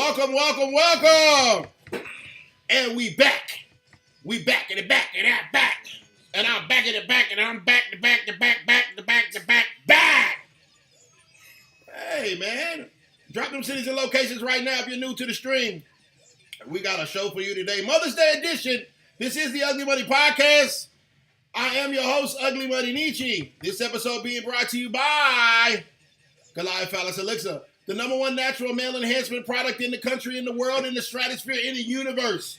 Welcome. And we back. We back in the back, and I'm back. And I'm back in the back, and I'm back. Hey, man. Drop them cities and locations right now if you're new to the stream. We got a show for you today. Mother's Day edition. This is the Ugly Money Podcast. I am your host, Ugly Money Nietzsche. This episode being brought to you by Goliath Phallus Elixir, the #1 natural male enhancement product in the country, in the world, in the stratosphere, in the universe.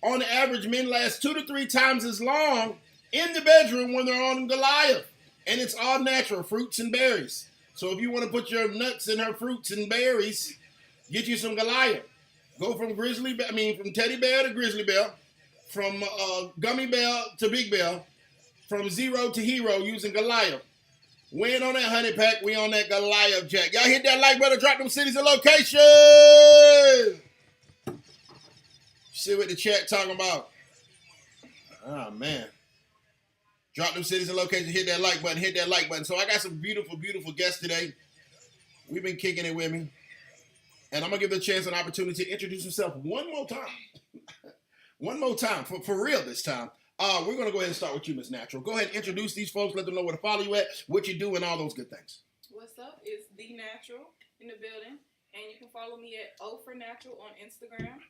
On average, men last 2 to 3 times as long in the bedroom when they're on Goliath. And it's all natural, fruits and berries. So if you want to put your nuts in her fruits and berries, get you some Goliath. Go from from teddy bear to grizzly bear, from gummy bear to big bear, from zero to hero using Goliath. We ain't on that honey pack, we on that Goliath jack. Y'all hit that like button, drop them cities and locations. See what the chat talking about. Oh, man. Drop them cities and locations, hit that like button. So I got some beautiful, beautiful guests today. We've been kicking it with me. And I'm going to give the chance an opportunity to introduce himself one more time. One more time, for real this time. We're going to go ahead and start with you, Miss Natural. Go ahead and introduce these folks, let them know where to follow you at, what you do, and all those good things. What's up? It's The Natural in the building. And you can follow me at O for Natural on Instagram.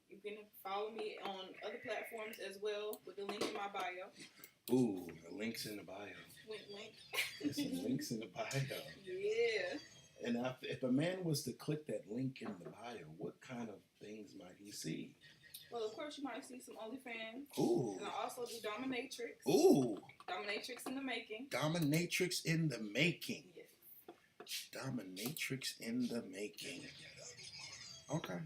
You can follow me on other platforms as well with the link in my bio. Ooh, the link's in the bio. Link. There's some links in the bio. Yeah. And if a man was to click that link in the bio, what kind of things might he see? Well, of course, you might see some OnlyFans. Ooh. And I also do Dominatrix. Ooh. Dominatrix in the making. Dominatrix in the making. Yes. Dominatrix in the making. Okay.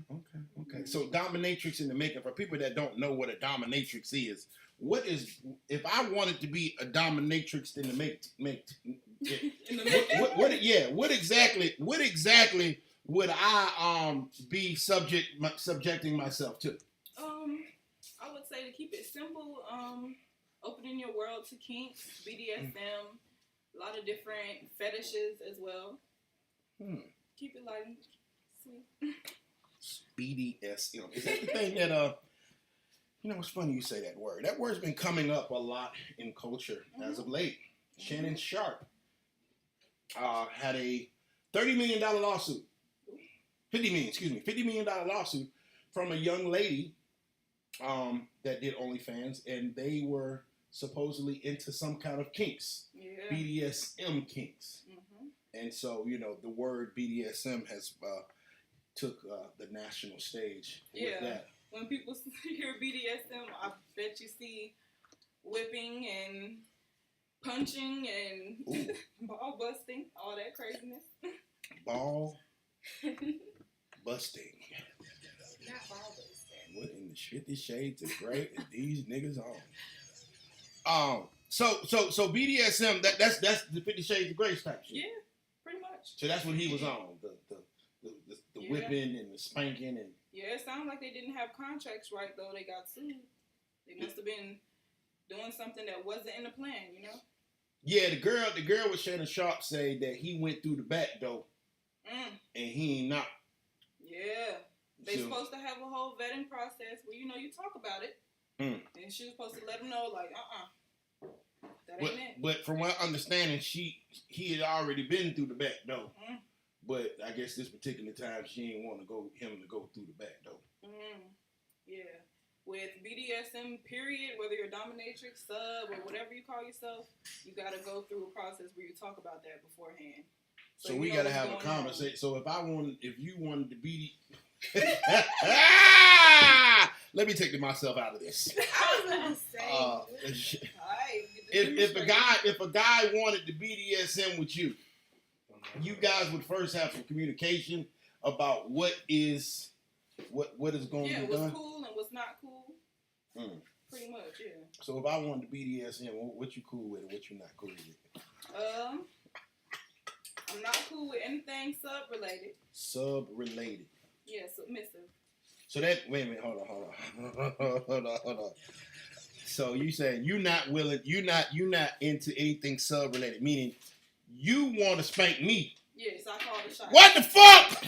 So dominatrix in the making, for people that don't know what a dominatrix is, if I wanted to be a dominatrix in the what exactly would I be subjecting myself to? I would say, to keep it simple, opening your world to Kinks, BDSM, a lot of different fetishes as well. Keep it light and sweet. BDSM. Is that the thing that, it's funny you say that word. That word's been coming up a lot in culture as of late. Shannon Sharp had a $30 million lawsuit. $50 million lawsuit from a young lady that did OnlyFans, and they were supposedly into some kind of kinks. Yeah. BDSM kinks. And so, the word BDSM has took the national stage with that. When people hear BDSM, I bet you see whipping and punching and ball busting, all that craziness. Ball busting. Not ball busting. What in the 50 shades of gray is these niggas on? So BDSM, that's the 50 shades of gray type shit. Yeah, pretty much. So that's what he was on, the whipping and the spanking and. Yeah, it sounds like they didn't have contracts right, though. They got sued. They must have been doing something that wasn't in the plan, Yeah, the girl with Shannon Sharp said that he went through the back door, and he ain't knocked. Yeah, they supposed to have a whole vetting process where you talk about it, and she was supposed to let them know, like, that ain't it. But from my understanding, he had already been through the back door. But I guess this particular time, she didn't want him to go through the back door. Yeah. With BDSM, period, whether you're a dominatrix, sub, or whatever you call yourself, you got to go through a process where you talk about that beforehand. So we got to have a conversation. So if you wanted to be... Let me take myself out of this. I was going to say... if a guy wanted to BDSM with you, you guys would first have some communication about what is going to be done. Yeah, what's cool and what's not cool. Pretty much, yeah. So if I wanted to BDSM, what you cool with and what you not cool with? I'm not cool with anything sub-related. Sub-related. Yeah, submissive. So that, wait a minute, hold on. So you saying you're not into anything sub-related, meaning you want to spank me. Yes, I call the shot. What the fuck?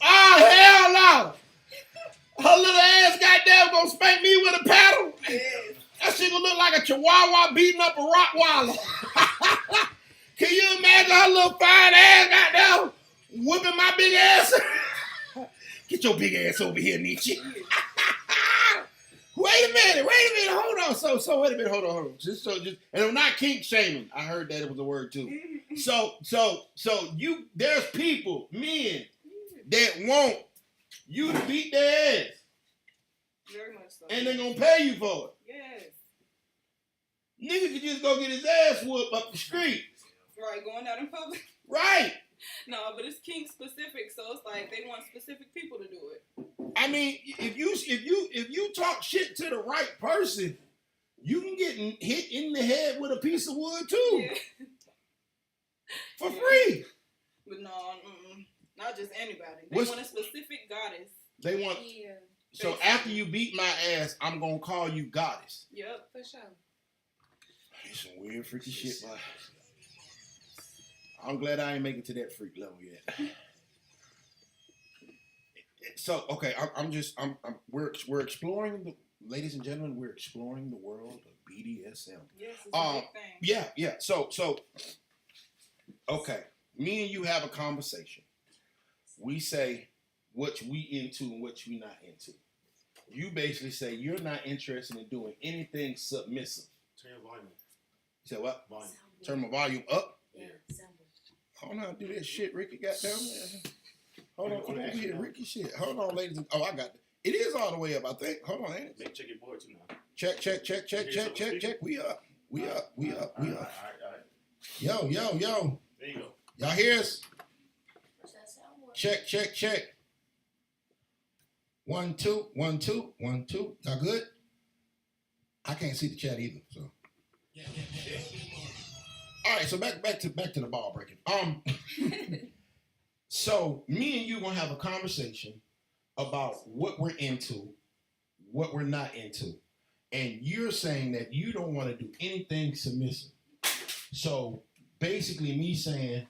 Oh, hell no. Her little ass goddamn gonna spank me with a paddle. Yes. That shit gonna look like a chihuahua beating up a Rottweiler. Can you imagine her little fine ass goddamn whooping my big ass? Get your big ass over here, Nietzsche. Wait a minute, hold on. So wait a minute, hold on. And I'm not kink shaming. I heard that it was a word too. So there's people, men, that want you to beat their ass. Very much so. And they're gonna pay you for it. Yes. Nigga could just go get his ass whooped up the street. Right, going out in public. Right. No, but it's kink specific, so it's like they want specific people to do it. I mean, if you talk shit to the right person, you can get hit in the head with a piece of wood too. Yeah. For free. But no, not just anybody. They want a specific goddess. They want. Yeah. So after you beat my ass, I'm gonna call you goddess. Yep, For sure. It's some weird freaky shit, but I'm glad I ain't make it to that freak level yet. So okay, we're exploring ladies and gentlemen, we're exploring the world of BDSM. Yes, it's a big thing. Yeah. So okay, me and you have a conversation. We say what we into and what we not into. You basically say you're not interested in doing anything submissive. Turn your volume. You said what? Volume. Turn my volume up. Yeah. I don't know how to do that shit, Ricky. Goddamn. Hold on, come over here, Ricky. Shit. Hold on, ladies. Oh, I got it. It is all the way up, I think. Hold on, ain't it? Make check your board too now. Check. We up. All right. Yo. There you go. Y'all hear us? Check. 1 2 1 2 1 2. Y'all good? I can't see the chat either. So. Yeah. All right. So back to the ball breaking. So me and you gonna have a conversation about what we're into, what we're not into, and you're saying that you don't want to do anything submissive. So basically, me saying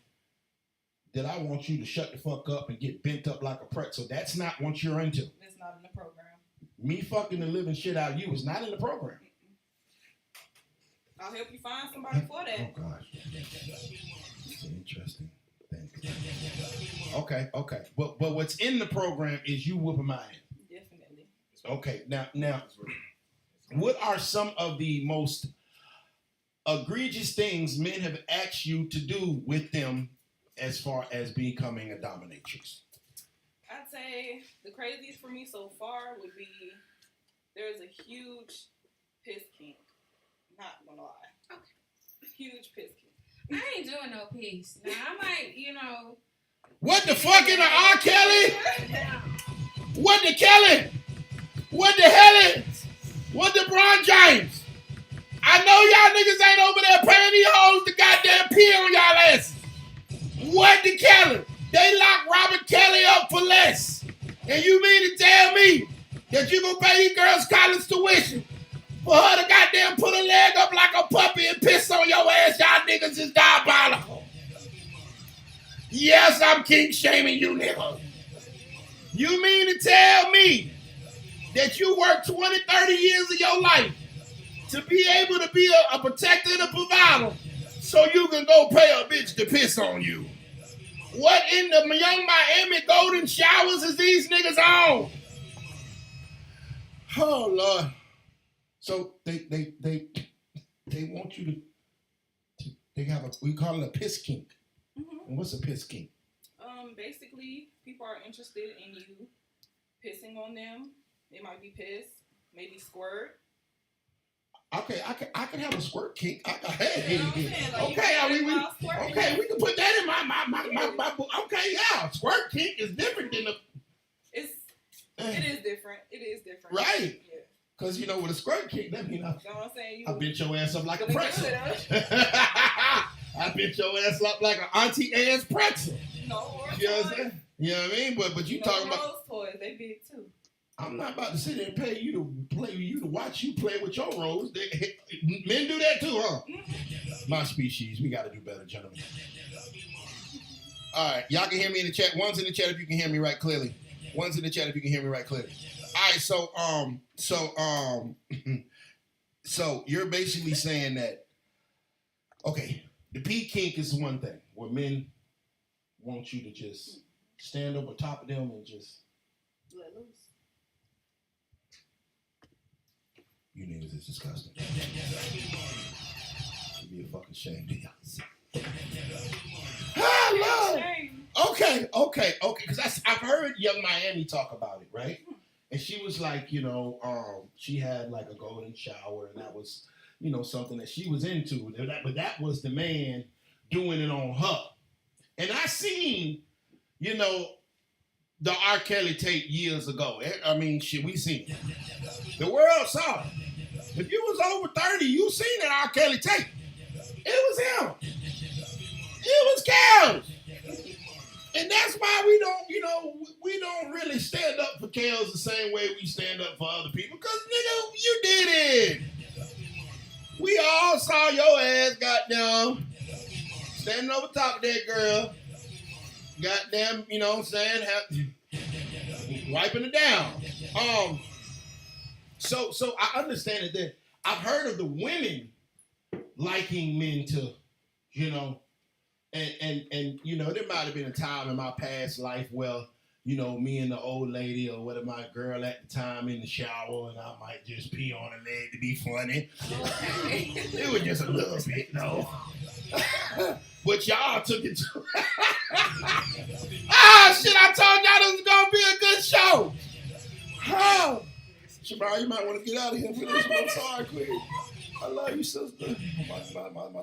that I want you to shut the fuck up and get bent up like a pretzel. That's not what you're into. It's not in the program. Me fucking the living shit out of you is not in the program. I'll help you find somebody for that. Oh gosh, it's an interesting thing. Okay. But what's in the program is you whooping my ass. Definitely. Okay. Now, what are some of the most egregious things men have asked you to do with them as far as becoming a dominatrix? I'd say the craziest for me so far would be there's a huge piss kink. Not gonna lie. Okay. Huge piss kink. I ain't doing no piss. Now I might, What the fuck in the R. Kelly? What the Kelly? What the hell? What the Bron James? I know y'all niggas ain't over there paying these hoes to goddamn pee on y'all asses. What the Kelly? They locked Robert Kelly up for less. And you mean to tell me that you gonna pay these girls college tuition for her to goddamn put her leg up like a puppy and piss on your ass? Y'all niggas is diabolical. Yes, I'm king shaming you niggas. You mean to tell me that you worked 20, 30 years of your life to be able to be a protector and a provider so you can go pay a bitch to piss on you? What in the young Miami golden showers is these niggas on? Oh, Lord. So they want you to they have we call it a piss kink. Mm-hmm. And what's a piss kink? Basically, people are interested in you pissing on them. They might be pissed, maybe squirt. Okay, I can have a squirt kink. You know what I'm saying? Like, Okay, we can put that in my book. Okay, yeah, squirt kink is different than it is different. It is different. Right. Yeah. Because, with a squirt kink, that means You know what I'm saying? I bent your ass up like a Gonna pretzel. get it, I bent your ass up like an auntie ass pretzel. No, or You know what I'm toys. saying? You know what I mean? But you talking about... Rose toys, they big too. I'm not about to sit there and pay you to watch you play with your roles. Men do that too, huh? My species, we got to do better, gentlemen. All right, y'all can hear me in the chat. One's in the chat if you can hear me right clearly. One's in the chat if you can hear me right clearly. All right, so you're basically saying that, okay, the P kink is one thing where men want you to just stand over top of them and just Let loose. You niggas is disgusting. It'd be a fucking shame to y'all. Hello. Okay. Because I've heard Young Miami talk about it, right? And she was like, she had like a golden shower, and that was, something that she was into. But that was the man doing it on her. And I seen, the R. Kelly tape years ago. I mean, shit, we seen it. The world saw it. If you was over 30, you seen that R. Kelly tape. It was him. It was Kels. And that's why we don't really stand up for Kels the same way we stand up for other people. Because, nigga, you did it. We all saw your ass, goddamn, standing over top of that girl. Goddamn, you know what I'm saying? Wiping it down. So I understand it that I've heard of the women liking men to, and there might have been a time in my past life where, me and the old lady or whatever, my girl at the time in the shower, and I might just pee on her leg to be funny. Okay. It was just a little bit, no. But y'all took it to shit, I told y'all this was gonna be a good show. Oh. Shabara, you might want to get out of here for this one. I'm sorry, Queen. I love you, sister. My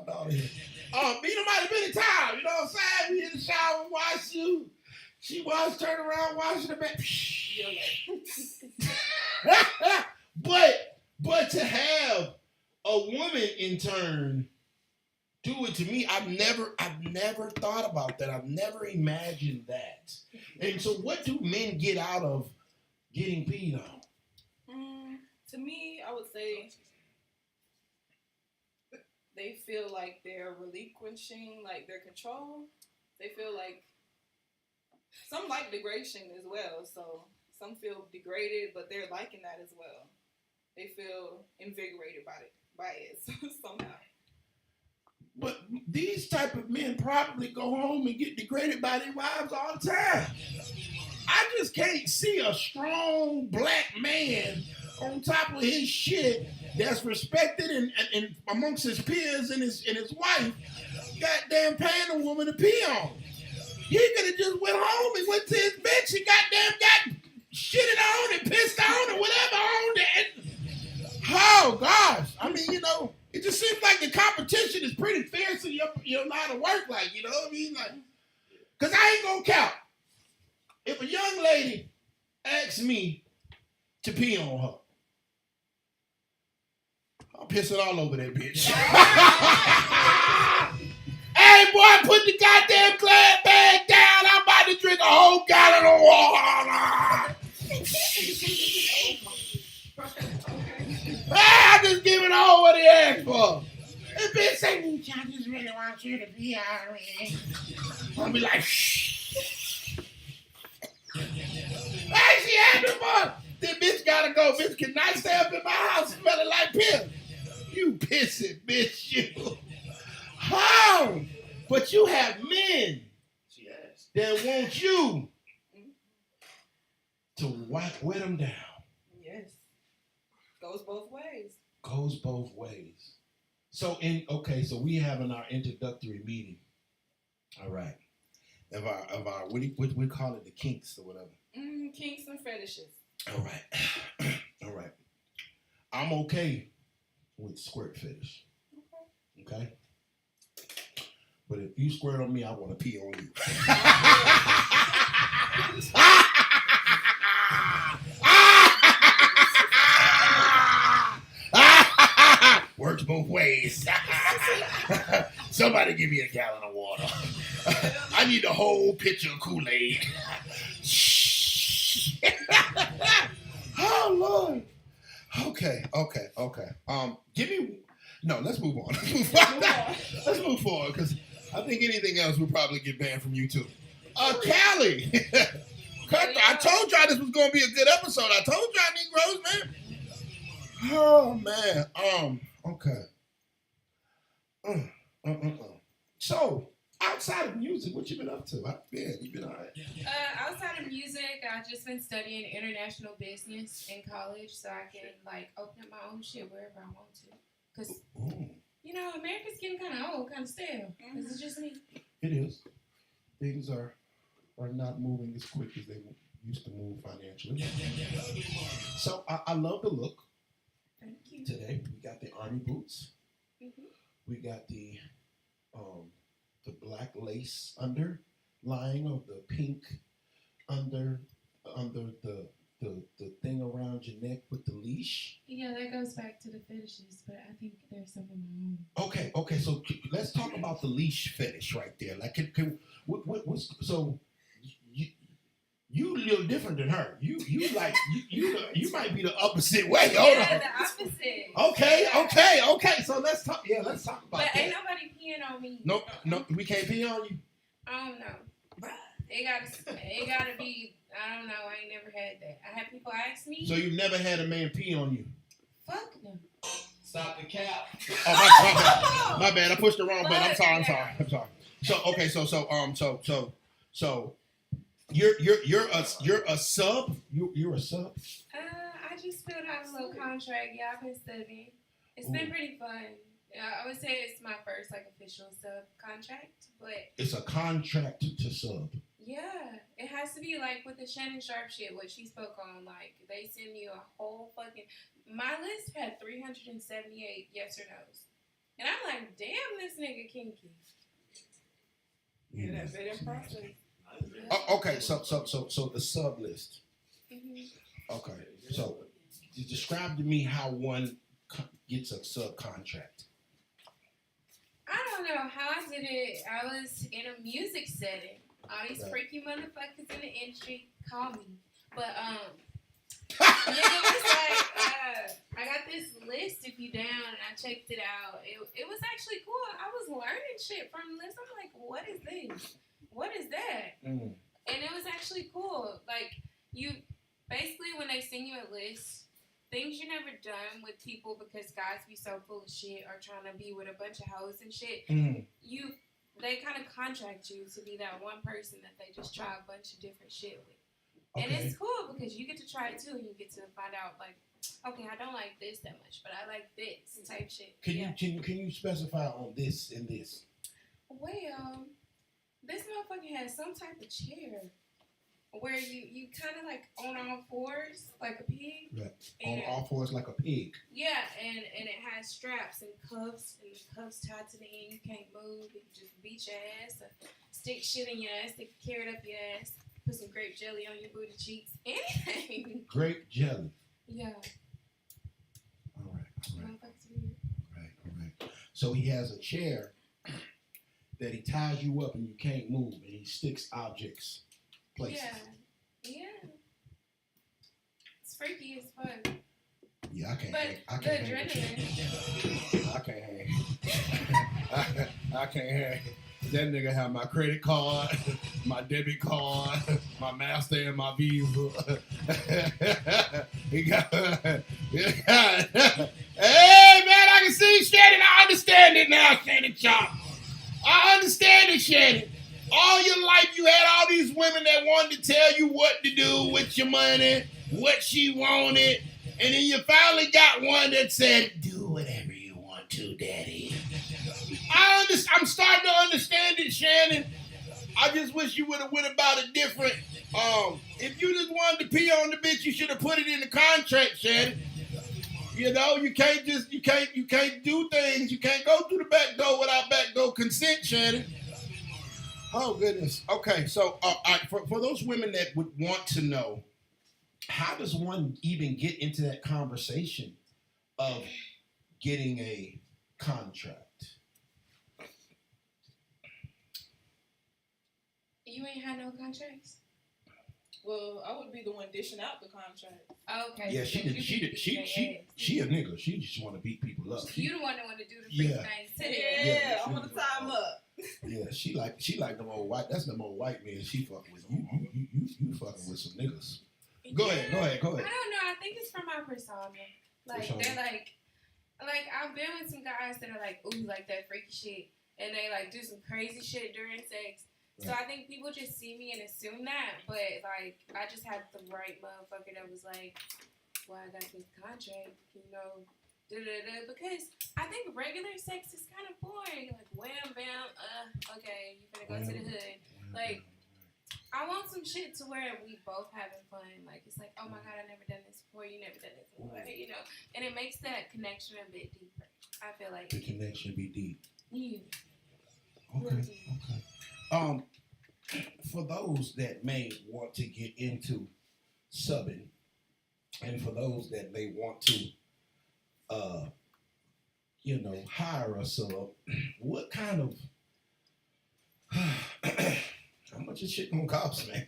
daughter here. There might have been a time, you know what I'm saying? We in the shower, wash you. She was turn around, washing the back. But to have a woman in turn do it to me, I've never thought about that. I've never imagined that. And so what do men get out of getting peed on? To me, I would say they feel like they're relinquishing like their control. They feel like some like degradation as well. So some feel degraded, but they're liking that as well. They feel invigorated by it somehow. But these type of men probably go home and get degraded by their wives all the time. I just can't see a strong black man on top of his shit that's respected and amongst his peers and his wife, goddamn paying a woman to pee on. He could have just went home and went to his bitch and goddamn got shitted on and pissed on or whatever on there. Oh gosh, I mean, it just seems like the competition is pretty fierce in your line of work, like, you know what I mean? Like, cause I ain't gonna count. If a young lady asks me to pee on her, I'm pissing all over that bitch. Hey, boy, put the goddamn glad bag down. I'm about to drink a whole gallon of water. Hey, I'm just giving all what he asked for. That bitch say, I just really want you to pee on me. I'll be like, shh. Hey, she had the fun. This bitch gotta go. Bitch cannot stay up in my house smelling like piss. You pissing, bitch, you. How? But you have men that want you to wet them down. Yes. Goes both ways. Goes both ways. So so we having our introductory meeting. All right. Of our what we call it, the kinks or whatever. Kinks and fetishes. All right. All right. I'm okay with squirt fetish. Okay? But if you squirt on me, I want to pee on you. Works both ways. Somebody give me a gallon of water. I need the whole pitcher of Kool-Aid. Oh, Lord. Okay. Let's move on. Let's move forward, because I think anything else will probably get banned from YouTube. Cali. I told y'all this was gonna be a good episode. I told y'all Negroes, man. Oh man. Okay. So, outside of music, what you been up to? You been alright? Outside of music, I've just been studying international business in college, so I can like open up my own shit wherever I want to. Cause America's getting kind of old, kind of stale. Is it just me? It is. Things are not moving as quick as they used to move financially. So I love the look. Thank you. Today we got the army boots. Mm-hmm. We got the black lace underlying of the pink under the thing around your neck with the leash. Yeah, that goes back to the fetishes, but I think there's something my own. Okay. So let's talk about the leash fetish right there. Like, what's so you a little different than her. You might be the opposite way. Hold on. The opposite. Okay. So let's talk. Yeah, let's talk about that. But ain't nobody peeing on me. No, we can't pee on you. I don't know. It gotta be. I don't know. I ain't never had that. I had people ask me. So you've never had a man pee on you? Fuck no. Stop the cap. Oh, my bad. I pushed the wrong button. I'm sorry. So okay. So you're a sub. You're a sub. I just filled out a little contract. Yeah, I've been studying. It's been pretty fun. I would say it's my first official sub contract, but it's a contract to sub. Yeah, it has to be with the Shannon Sharp shit, what she spoke on. They send you a whole fucking. My list had 378 yes or no's, and I'm like, damn, this nigga kinky. Yeah, that's very impressive. Okay, so the sub list. Mm-hmm. Okay, so describe to me how one gets a subcontract. I don't know how I did it. I was in a music setting. All these freaky motherfuckers in the industry call me. But, nigga was I got this list if you down, and I checked it out. It was actually cool. I was learning shit from the list. I'm like, what is this? What is that? And it was actually cool. You, basically, when they send you a list, things you never done with people because guys be so full of shit or trying to be with a bunch of hoes and shit, they kind of contract you to be that one person that they just try a bunch of different shit with. Okay. And it's cool because you get to try it too, and you get to find out okay, I don't like this that much, but I like this type shit. Can you specify on this and this? Well, this motherfucker has some type of chair where you kind of on all fours like a pig. Right. On all fours like a pig. Yeah, and it has straps and cuffs, and the cuffs tied to the end. You can't move. You can just beat your ass, or stick shit in your ass, stick a carrot up your ass, put some grape jelly on your booty cheeks, anything. Grape jelly. Yeah. All right. So he has a chair that he ties you up and you can't move, and he sticks objects places. Yeah. It's freaky as fuck. Yeah, I can't. But I the adrenaline. I can't hang. That nigga have my credit card, my debit card, my Master and my Visa. He got. Hey man, I can see Shannon. I understand it now, Shannon Chop. I understand it, Shannon. All your life you had all these women that wanted to tell you what to do with your money, what she wanted, and then you finally got one that said, do whatever you want to, daddy. I'm starting to understand it, Shannon. I just wish you would have went about it different. If you just wanted to pee on the bitch, you should have put it in the contract, Shannon. You know, you can't do things. You can't go through the back door without back door consent, Shannon. Oh, goodness. Okay, so for those women that would want to know, how does one even get into that conversation of getting a contract? You ain't had no contracts? Well, I would be the one dishing out the contract. Okay. Yeah, she a nigga. She just want to beat people up. You the one that want to do the freak things. Yeah, I want to tie them up. Yeah, she like them old white. That's them old white men she fucking with. You fucking with some niggas. Go ahead. I don't know. I think it's from my persona. Like Persona. they're like I've been with some guys that are like, ooh, like that freaky shit, and they like do some crazy shit during sex. So I think people just see me and assume that, but like I just had the right motherfucker that was like, well, I got this contract, because I think regular sex is kind of boring. Like wham bam, okay, you finna go to the hood. Like I want some shit to where we both having fun. Like it's like, oh my god, I never done this before. You never done this before, and it makes that connection a bit deeper. I feel like the connection be deep. Yeah. Okay. For those that may want to get into subbing, and for those that may want to, hire a sub, what kind of, how much is shit gonna cost, man?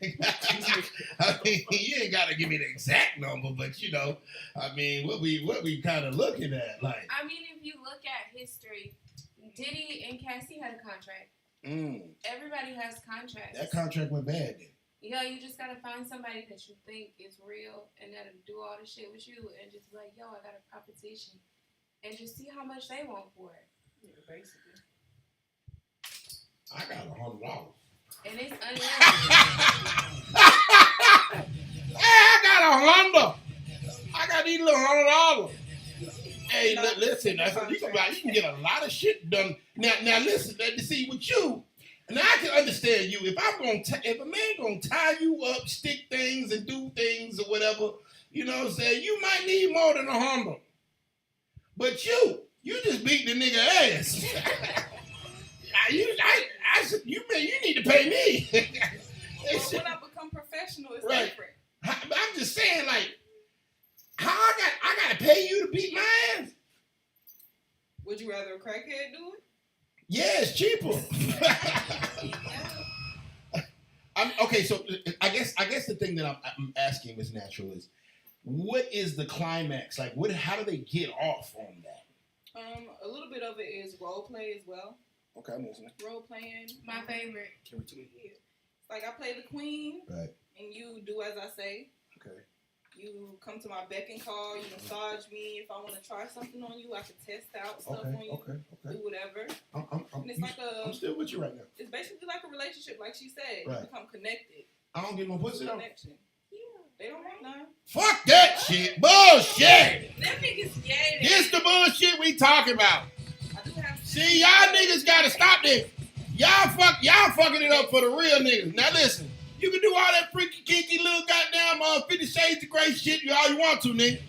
I mean, you ain't gotta give me the exact number, but I mean, what we kind of looking at, like. I mean, if you look at history, Diddy and Cassie had a contract. Everybody has contracts. That contract went bad then. Yeah, you just gotta find somebody that you think is real and that'll do all the shit with you and just be like, yo, I got a proposition. And just see how much they want for it. Yeah, basically. I got $100. And it's unlimited. Hey, I got $100. I got these little $100. Hey, listen, that's what you can get a lot of shit done. Now listen, see with you, and I can understand you. If a man gonna tie you up, stick things and do things or whatever, you might need more than $100. But you just beat the nigga ass. You need to pay me. Well, when I become professional, it's right. different. I'm just saying, like, how I gotta pay you to beat my ass? Would you rather a crackhead do it? Yeah, it's cheaper. Okay, so I guess the thing that I'm asking, Miss Natural, is what is the climax? Like, how do they get off on that? A little bit of it is role play as well. Okay, I'm listening. Role playing. My favorite. Can we tweet? Yeah. It's like I play the queen, right? And you do as I say. Okay. You come to my beck and call. You massage me. If I want to try something on you, I can test out stuff on you. Okay. Do whatever. I'm still with you right now. It's basically like a relationship, like she said. Right. You become connected. I don't get no pussy though. Connection. Yeah. They don't want none. Fuck that shit. Bullshit. Them niggas gay. This the bullshit we talking about. I do have. See, y'all niggas gotta stop this. Y'all fucking it up for the real niggas. Now listen. You can do all that freaky, kinky little goddamn 50 Shades of Grey shit all you want to, nigga.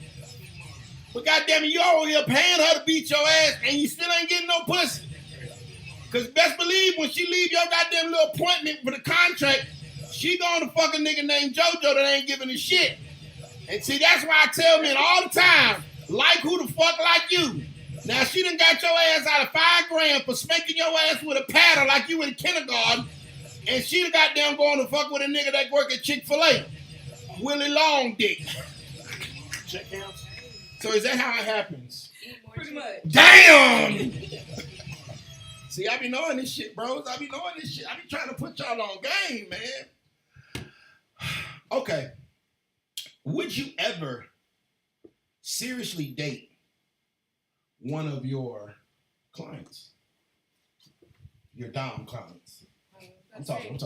But goddamn it, you over here paying her to beat your ass and you still ain't getting no pussy. Because best believe when she leave your goddamn little appointment for the contract, she going to fuck a nigga named JoJo that ain't giving a shit. And see, that's why I tell men all the time, like who the fuck like you. Now, she done got your ass out of $5 grand for spanking your ass with a paddle like you in kindergarten. And she the goddamn going to fuck with a nigga that work at Chick-fil-A. Willie Long Dick. Check out. So is that how it happens? Pretty much. Damn! See, I be knowing this shit, bros. I be knowing this shit. I be trying to put y'all on game, man. Okay. Would you ever seriously date one of your clients? Your dom clients? I'm talking.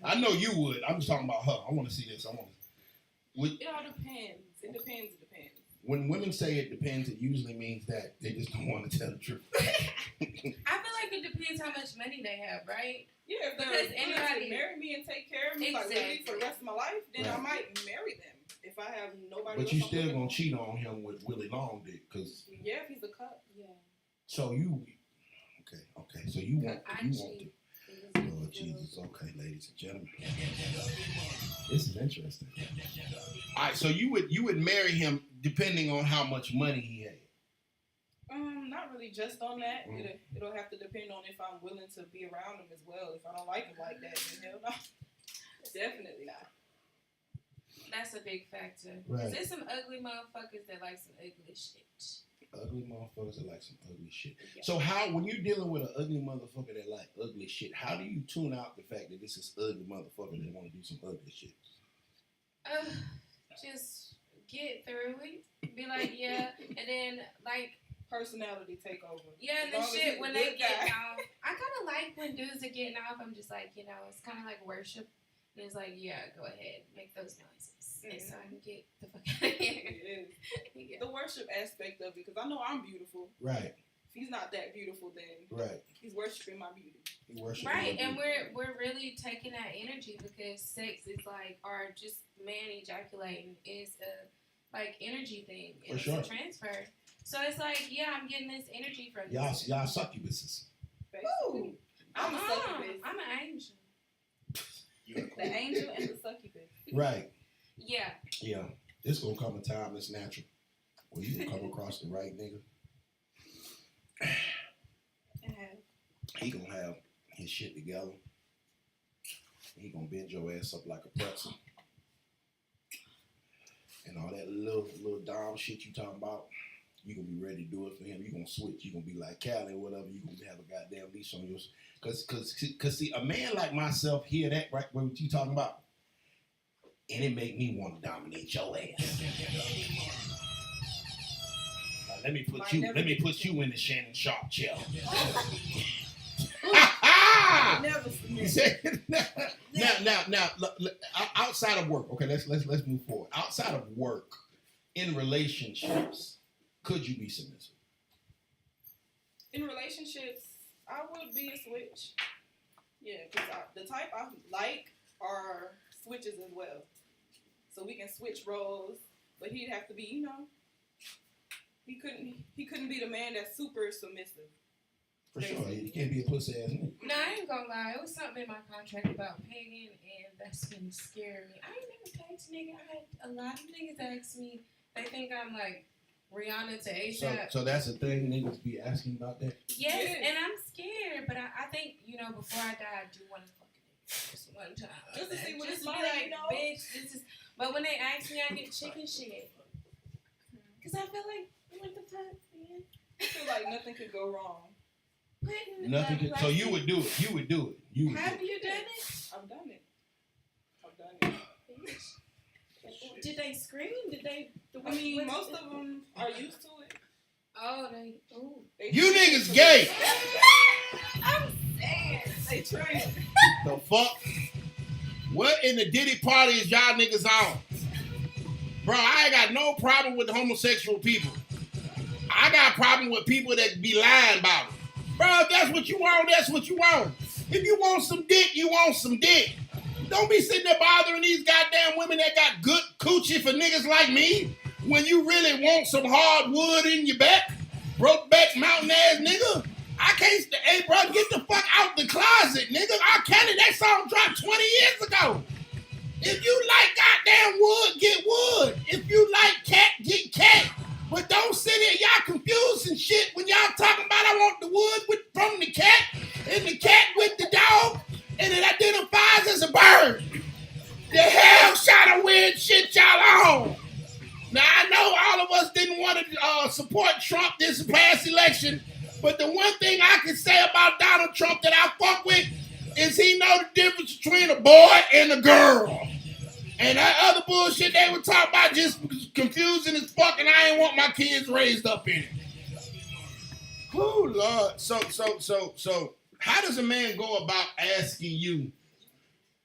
I know you would. I'm just talking about her. I want to see this. It all depends. It depends. When women say it depends, it usually means that they just don't want to tell the truth. I feel like it depends how much money they have, right? Yeah, if they're anybody marry me and take care of me like literally for the rest of my life, then I might marry them. If I have nobody. But you still gonna cheat on him with Willie Long Dick, cause yeah, if he's a cup. Yeah. So you okay? So you want to. Lord Jesus, okay, ladies and gentlemen. This is interesting. All right, so you would marry him depending on how much money he had. Not really just on that. It'll have to depend on if I'm willing to be around him as well. If I don't like him like that, then hell no. Definitely not. That's a big factor. Right. There's some ugly motherfuckers that like some ugly shit. Ugly motherfuckers that like some ugly shit. Yeah. So how, when you're dealing with an ugly motherfucker that like ugly shit, how do you tune out the fact that this is ugly motherfucker that want to do some ugly shit? Just get through it. Be like, yeah, and then like personality take over. Yeah, and the shit when they get off. I kind of like when dudes are getting off. I'm just like, it's kind of like worship. And it's like, yeah, go ahead, make those noises, and so I can get the fuck out of here. It is. Yeah. The worship aspect of it, because I know I'm beautiful. Right. If he's not that beautiful, then he's worshiping my beauty. Right, and we're really taking that energy because sex is like, or just man ejaculating is a like energy thing. It's a transfer. So it's like, yeah, I'm getting this energy from y'all succubuses. Ooh, I'm a succubus. I'm an angel. The angel and the succubus. Right. Yeah. Yeah. It's gonna come a time that's natural where you can come across the right nigga. He gonna have his shit together. He gonna bend your ass up like a pretzel. And all that little dom shit you talking about, you gonna be ready to do it for him. You gonna switch. You gonna be like Callie or whatever. You gonna have a goddamn leash on yours. Cause see, a man like myself hear that right what you talking about, and it make me want to dominate your ass. Now, let me put you in the Shannon Sharp chair. Now, outside of work, okay, let's move forward. Outside of work, in relationships, could you be submissive? In relationships, I would be a switch. Yeah, because the type I like are switches as well. So we can switch roles, but he'd have to be, he couldn't be the man that's super submissive. For sure, he can't be a pussy ass nigga. No, I ain't gonna lie. It was something in my contract about pegging, and that's been scaring me. I ain't never pegged a nigga. I had a lot of niggas ask me. They think I'm like Rihanna to ASAP. So that's the thing, niggas be asking about that? Yes, and I'm scared, but I think, before I die, I do want to fuck a nigga just one time. Just to see what it's like, bitch, this is... But when they ask me, I get chicken shit. Because I feel like, what the fuck, man? I feel like nothing could go wrong. Nothing could, so you would do it. Have you done it? I've done it. Did they scream? Most of them are used to it. Oh, they you niggas gay. I'm saying. They train. The fuck? What in the Diddy party is y'all niggas on? Bro, I ain't got no problem with homosexual people. I got a problem with people that be lying about it. Bro, if that's what you want, that's what you want. If you want some dick, you want some dick. Don't be sitting there bothering these goddamn women that got good coochie for niggas like me when you really want some hard wood in your back. Broke back mountain ass nigga. I can't, hey bro, get the fuck out the closet, nigga. R. Kelly, that song dropped 20 years ago. If you like goddamn wood, get wood. If you like cat, get cat. But don't sit here, y'all confused and shit when y'all talking about I want the wood from the cat and the cat with the dog and it identifies as a bird. The hell shot of weird shit y'all on. Now I know all of us didn't want to support Trump this past election, but the one thing I can say about Donald Trump that I fuck with is he know the difference between a boy and a girl. And that other bullshit they were talking about just confusing as fuck, and I ain't want my kids raised up in it. Oh Lord. So how does a man go about asking you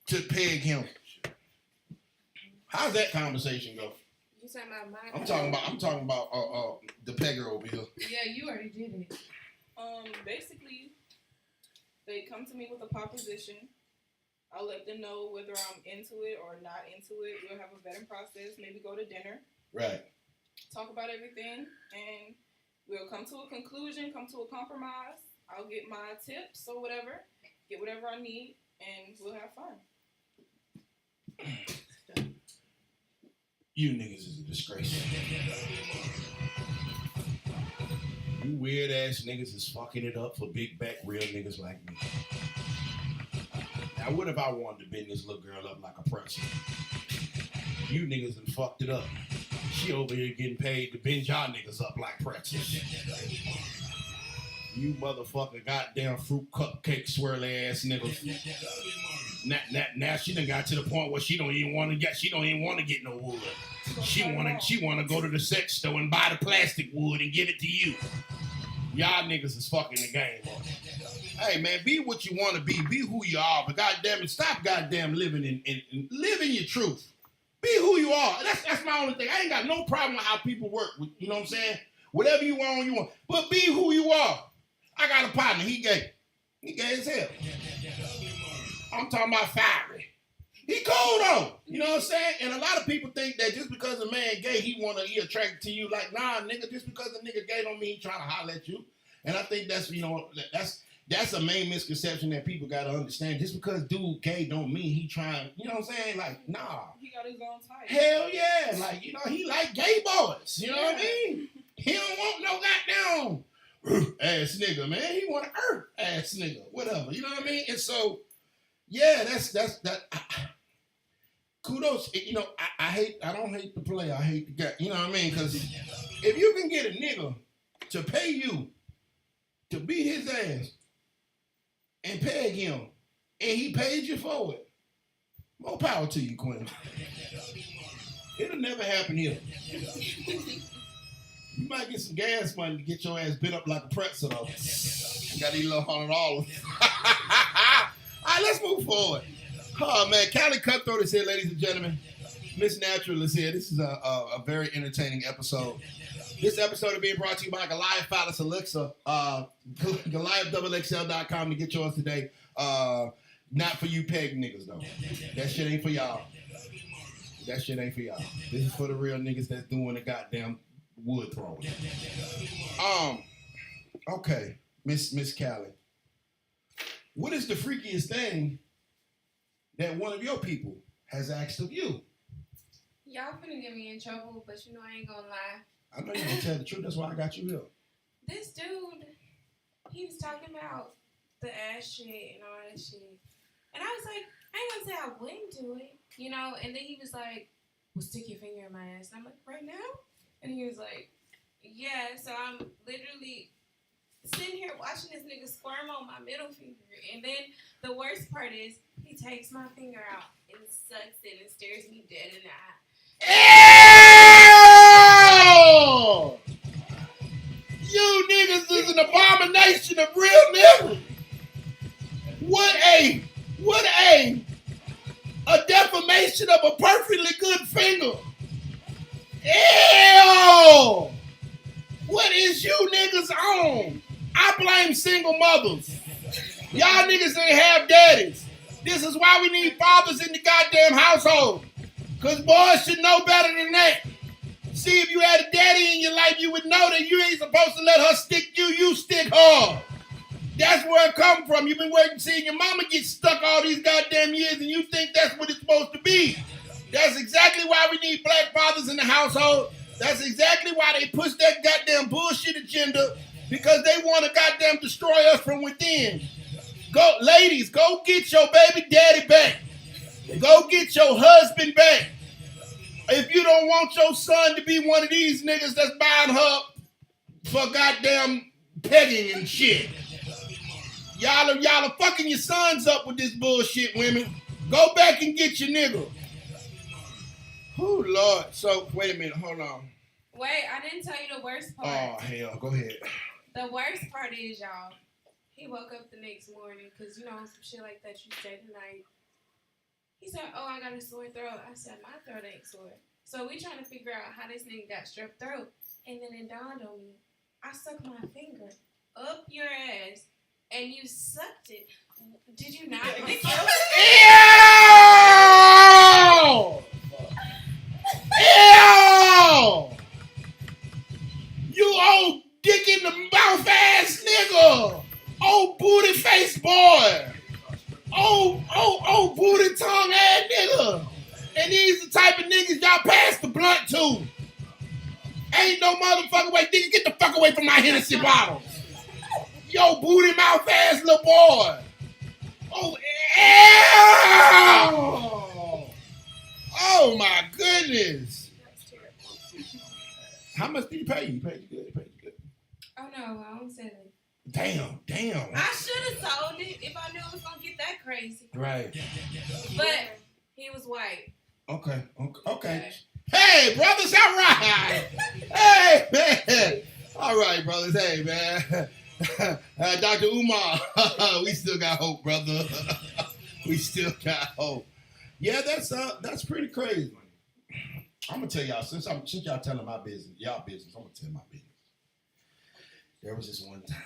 to peg him? How's that conversation go? You talking about my I'm talking about the pegger over here. Yeah, you already did it. Basically, they come to me with a proposition. I'll let them know whether I'm into it or not into it. We'll have a vetting process, maybe go to dinner. Right. Talk about everything, and we'll come to a conclusion, come to a compromise. I'll get my tips or whatever, get whatever I need, and we'll have fun. You niggas is a disgrace. You weird ass niggas is fucking it up for big back real niggas like me. Now what if I wanted to bend this little girl up like a pretzel? You niggas done fucked it up. She over here getting paid to bend y'all niggas up like pretzels. You motherfucker goddamn fruit cupcake swirly ass niggas. Now she done got to the point where she don't even want to get no wood. She wanna go to the sex store and buy the plastic wood and give it to you. Y'all niggas is fucking the game up. Hey man, be what you want to be who you are, but goddamn it, stop goddamn living in living your truth. Be who you are. That's my only thing. I ain't got no problem with how people work. You know what I'm saying? Whatever you want. But be who you are. I got a partner. He gay. He gay as hell. I'm talking about fiery. He cold though. You know what I'm saying? And a lot of people think that just because a man gay, he attracted to you. Like, nah, nigga, just because a nigga gay don't mean he trying to holler at you. And I think that's a main misconception that people got to understand. Just because dude gay don't mean he trying, you know what I'm saying? Like, nah. He got his own type. Hell yeah. Like, you know, he like gay boys. You know what I mean? He don't want no goddamn ass nigga, man. He want an earth ass nigga. Whatever. You know what I mean? And so, yeah, that's kudos. You know, I don't hate the play. I hate the guy. You know what I mean? Because if you can get a nigga to pay you to beat his ass and peg him, and he paid you for it, more power to you, Quinn. It'll never happen here. You might get some gas money to get your ass bit up like a pretzel, though. You got these little $100. All right, let's move forward. Oh, man, Callie Cutthroat is here, ladies and gentlemen. Miss Natural is here. This is a very entertaining episode. This episode is being brought to you by Goliath Phallus Elixir. GoliathXXL.com to get yours today. Not for you peg niggas, though. That shit ain't for y'all. That shit ain't for y'all. This is for the real niggas that's doing the goddamn wood throwing. Okay, Miss Callie. What is the freakiest thing that one of your people has asked of you? Y'all finna get me in trouble, but you know I ain't gonna lie. I know you're gonna tell the truth. That's why I got you here. This dude, he was talking about the ass shit and all that shit. And I was like, I ain't gonna say I wouldn't do it, you know? And then he was like, well, stick your finger in my ass. And I'm like, right now? And he was like, yeah. So I'm literally sitting here watching this nigga squirm on my middle finger. And then the worst part is he takes my finger out and sucks it and stares me dead in the eye. Ew! You niggas is an abomination of real niggas. What a defamation of a perfectly good finger. Ew! What is you niggas on? I blame single mothers. Y'all niggas ain't have daddies. This is why we need fathers in the goddamn household. Because boys should know better than that. See, if you had a daddy in your life, you would know that you ain't supposed to let her stick you, you stick her. That's where it come from. You've been seeing your mama get stuck all these goddamn years, and you think that's what it's supposed to be. That's exactly why we need black fathers in the household. That's exactly why they push that goddamn bullshit agenda, because they want to goddamn destroy us from within. Go, ladies, go get your baby daddy back. Go get your husband back. If you don't want your son to be one of these niggas that's buying her for goddamn pegging and shit. Y'all are fucking your sons up with this bullshit, women. Go back and get your nigga. Oh, Lord. So, wait a minute. Hold on. Wait, I didn't tell you the worst part. Oh, hell. Go ahead. The worst part is, y'all, he woke up the next morning because, you know, some shit like that you say tonight. He said, oh, I got a sore throat. I said, my throat ain't sore. So we trying to figure out how this nigga got strep throat. And then it dawned on me. I stuck my finger up your ass and you sucked it. Did you not? Ew! Ew! You old dick in the mouth ass nigga! Old booty face boy! Oh, booty tongue ass nigga. And these the type of niggas y'all pass the blunt to. Ain't no motherfucking way. Nigga, get the fuck away from my Hennessy bottle. Yo, booty mouth ass little boy. Oh, ew. Oh my goodness. How much did he pay you? He paid you good. He paid you good. Oh no, I don't sell it. Damn. I should have sold it if I knew it was gonna get that crazy. Right. But he was white. Okay. Hey, brothers, all right. Hey, man. All right, brothers. Hey, man. Dr. Umar, we still got hope, brother. We still got hope. Yeah, that's pretty crazy. I'm gonna tell y'all since y'all telling my business, y'all business. I'm gonna tell my business. There was this one time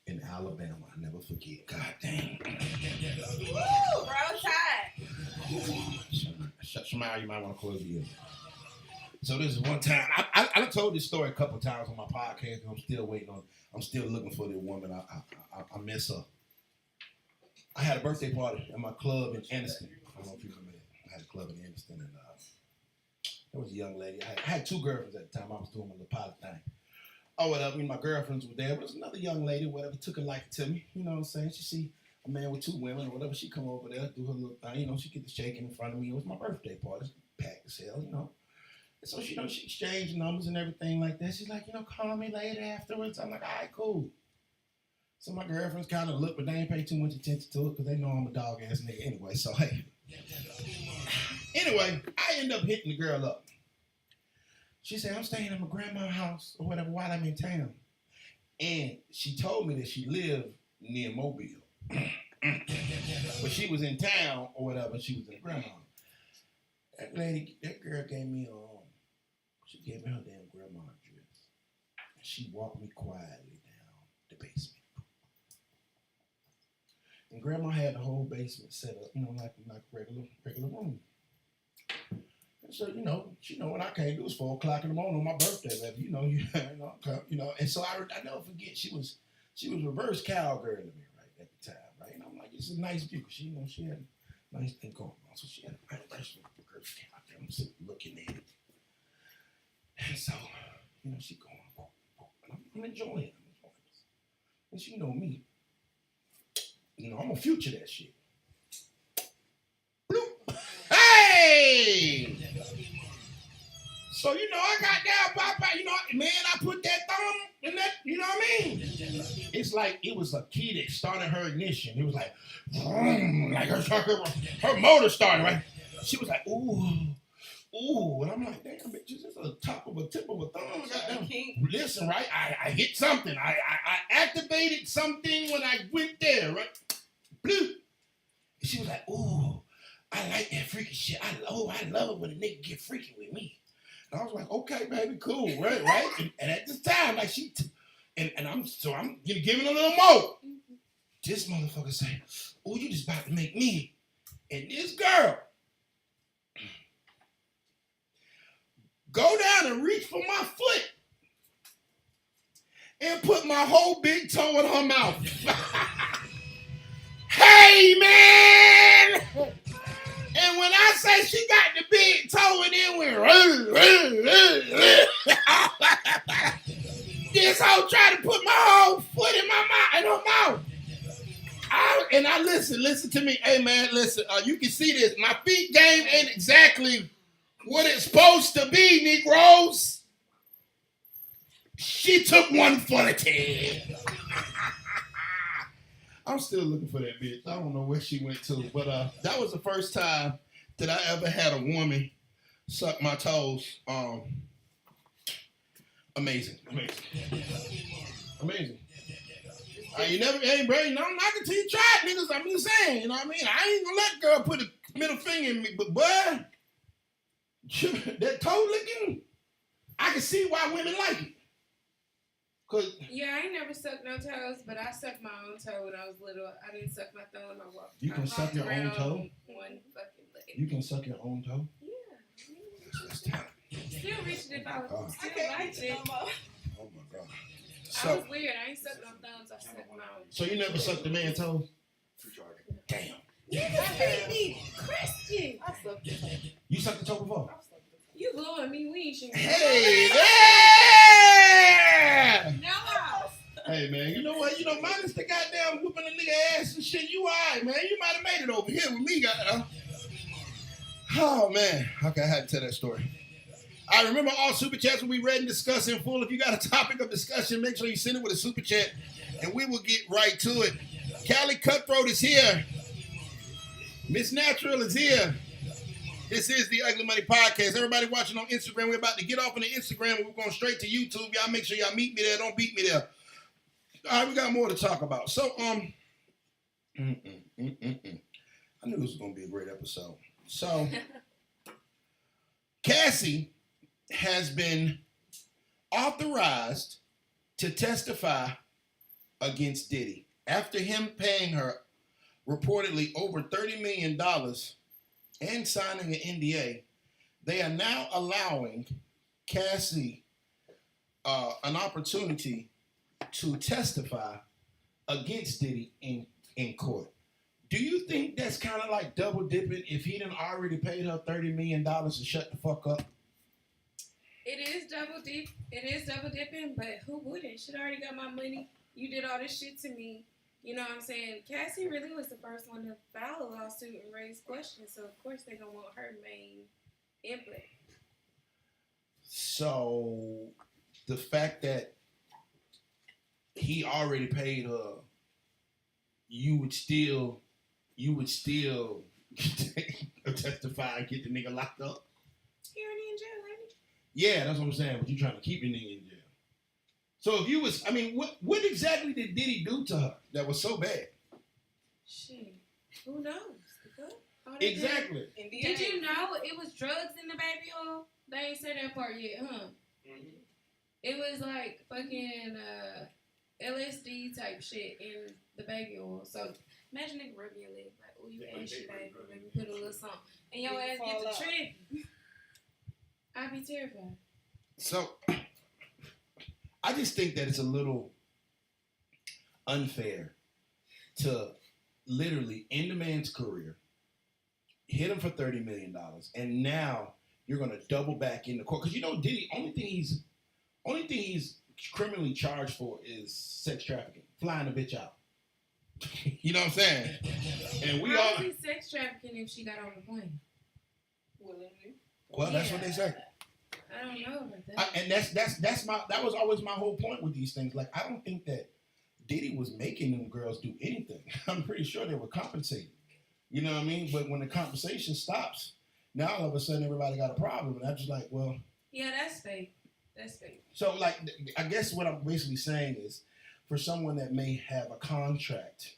in Alabama, I never forget. God damn. Woo, bro, tied. Shamar, you might want to close the ear. So this is one time. I told this story a couple times on my podcast. I'm still waiting on. I'm still looking for the woman. I miss her. I had a birthday party at my club in Anniston. I don't know if you remember that. I had a club in Anniston, and there was a young lady. I had two girlfriends at the time. I was doing my little pilot thing. Oh, whatever. My girlfriends were there. But there's another young lady, whatever, took a liking to me. You know what I'm saying? She see a man with two women or whatever. She come over there, do her little thing. You know, she get the shaking in front of me. It was my birthday party. Packed as hell, you know. And so, she exchanged numbers and everything like that. She's like, call me later afterwards. I'm like, all right, cool. So my girlfriends kind of look, but they ain't pay too much attention to it because they know I'm a dog-ass nigga anyway. So, hey. Anyway, I end up hitting the girl up. She said, I'm staying at my grandma's house or whatever while I'm in town. And she told me that she lived near Mobile. But she was in town or whatever. She was in grandma. That girl gave me she gave me her damn grandma address. And she walked me quietly down the basement. And grandma had the whole basement set up, like regular room. And so, she know when I came, it was 4 o'clock in the morning on my birthday, baby. And so I never forget, she was reverse cowgirling me right at the time, right? And I'm like, it's a nice view. She had a nice thing going on. So she had a nice reverse cowgirl. I'm sitting looking at it. And so, she going, and I'm enjoying it. And she know me. I'm gonna future that shit. Bloop. Hey! So, I got down, man, I put that thumb in that, you know what I mean? It's like it was a key that started her ignition. It was like, like her motor started, right? She was like, ooh, and I'm like, damn, bitch, this is the tip of a thumb. Goddamn. Listen, right? I hit something. I activated something when I went there, right? Bloop. And she was like, ooh, I like that freaky shit. I love it when a nigga get freaky with me. And I was like, okay, baby, cool, right? And at this time, like I'm giving a little more. This motherfucker say, ooh, you just about to make me. And this girl go down and reach for my foot and put my whole big toe in her mouth. Hey, man! And when I say she got the big toe and then this hoe tried to put my whole foot in her mouth. I listen to me. Hey, man, listen. You can see this. My feet game ain't exactly what it's supposed to be, Negroes. She took one for the team. I'm still looking for that bitch. I don't know where she went to, but that was the first time that I ever had a woman suck my toes. Amazing. Hey, bro, I'm not until you try it, niggas. I'm just saying, you know what I mean? I ain't gonna let girl put a middle finger in me, but boy, that toe licking, I can see why women like it. Yeah, I ain't never sucked no toes, but I sucked my own toe when I was little. I didn't suck my thumb. You can suck your own toe? One fucking leg. You can suck your own toe? Yeah. Still reaching if I was still like it. Oh my God. I was weird. I ain't sucked no thumbs. I sucked my own. So you never sucked a man's toes? Damn. Niggas think me Christian. I sucked it. You sucked the toe before? You blowing me. We ain't shooting. Hey, man! No. Hey, man, you know what? Minus the goddamn whooping a nigga ass and shit, you all right, man. You might have made it over here with me, goddamn. Oh, man. Okay, I had to tell that story. I remember all super chats will be read and discussed in full. If you got a topic of discussion, make sure you send it with a super chat, and we will get right to it. Callie Cutthroat is here. Miss Natural is here. This is the Ugly Money Podcast. Everybody watching on Instagram, we're about to get off on the Instagram, and we're going straight to YouTube. Y'all make sure y'all meet me there. Don't beat me there. All right, we got more to talk about. So, I knew this was going to be a great episode. So, Cassie has been authorized to testify against Diddy after him paying her reportedly over $30 million and signing an NDA. They are now allowing Cassie an opportunity to testify against Diddy in court. Do you think that's kind of like double dipping if he done already paid her $30 million to shut the fuck up? It is double dipping, but who wouldn't? She already got my money. You did all this shit to me. You know what I'm saying? Cassie really was the first one to file a lawsuit and raise questions, so of course they're gonna want her main input. So the fact that he already paid her, you would still testify and get the nigga locked up? He already in jail, ain't he? Yeah, that's what I'm saying. But you trying to keep the nigga in jail. So if you was, I mean, what exactly did Diddy do to her that was so bad? Shit, who knows? Exactly. Did you know it was drugs in the baby oil? They ain't said that part yet, huh? Mm-hmm. It was like fucking LSD type shit in the baby oil. So imagine nigga rubbing your leg like, oh, you ashy, baby. Let me put a little something. And your ass get the trick. I'd be terrified. So I just think that it's a little unfair to literally end a man's career, hit him for $30 million, and now you're gonna double back in the court. Because you know Diddy, only thing he's criminally charged for is sex trafficking, flying a bitch out. You know what I'm saying? And we How all is he sex trafficking if she got on the plane? Willingly. Well, that's what they say. I don't know about that. And that was always my whole point with these things. Like, I don't think that Diddy was making them girls do anything. I'm pretty sure they were compensated. You know what I mean? But when the compensation stops, now all of a sudden everybody got a problem. And I'm just like, well. Yeah, that's fake. That's fake. So, like, I guess what I'm basically saying is, for someone that may have a contract,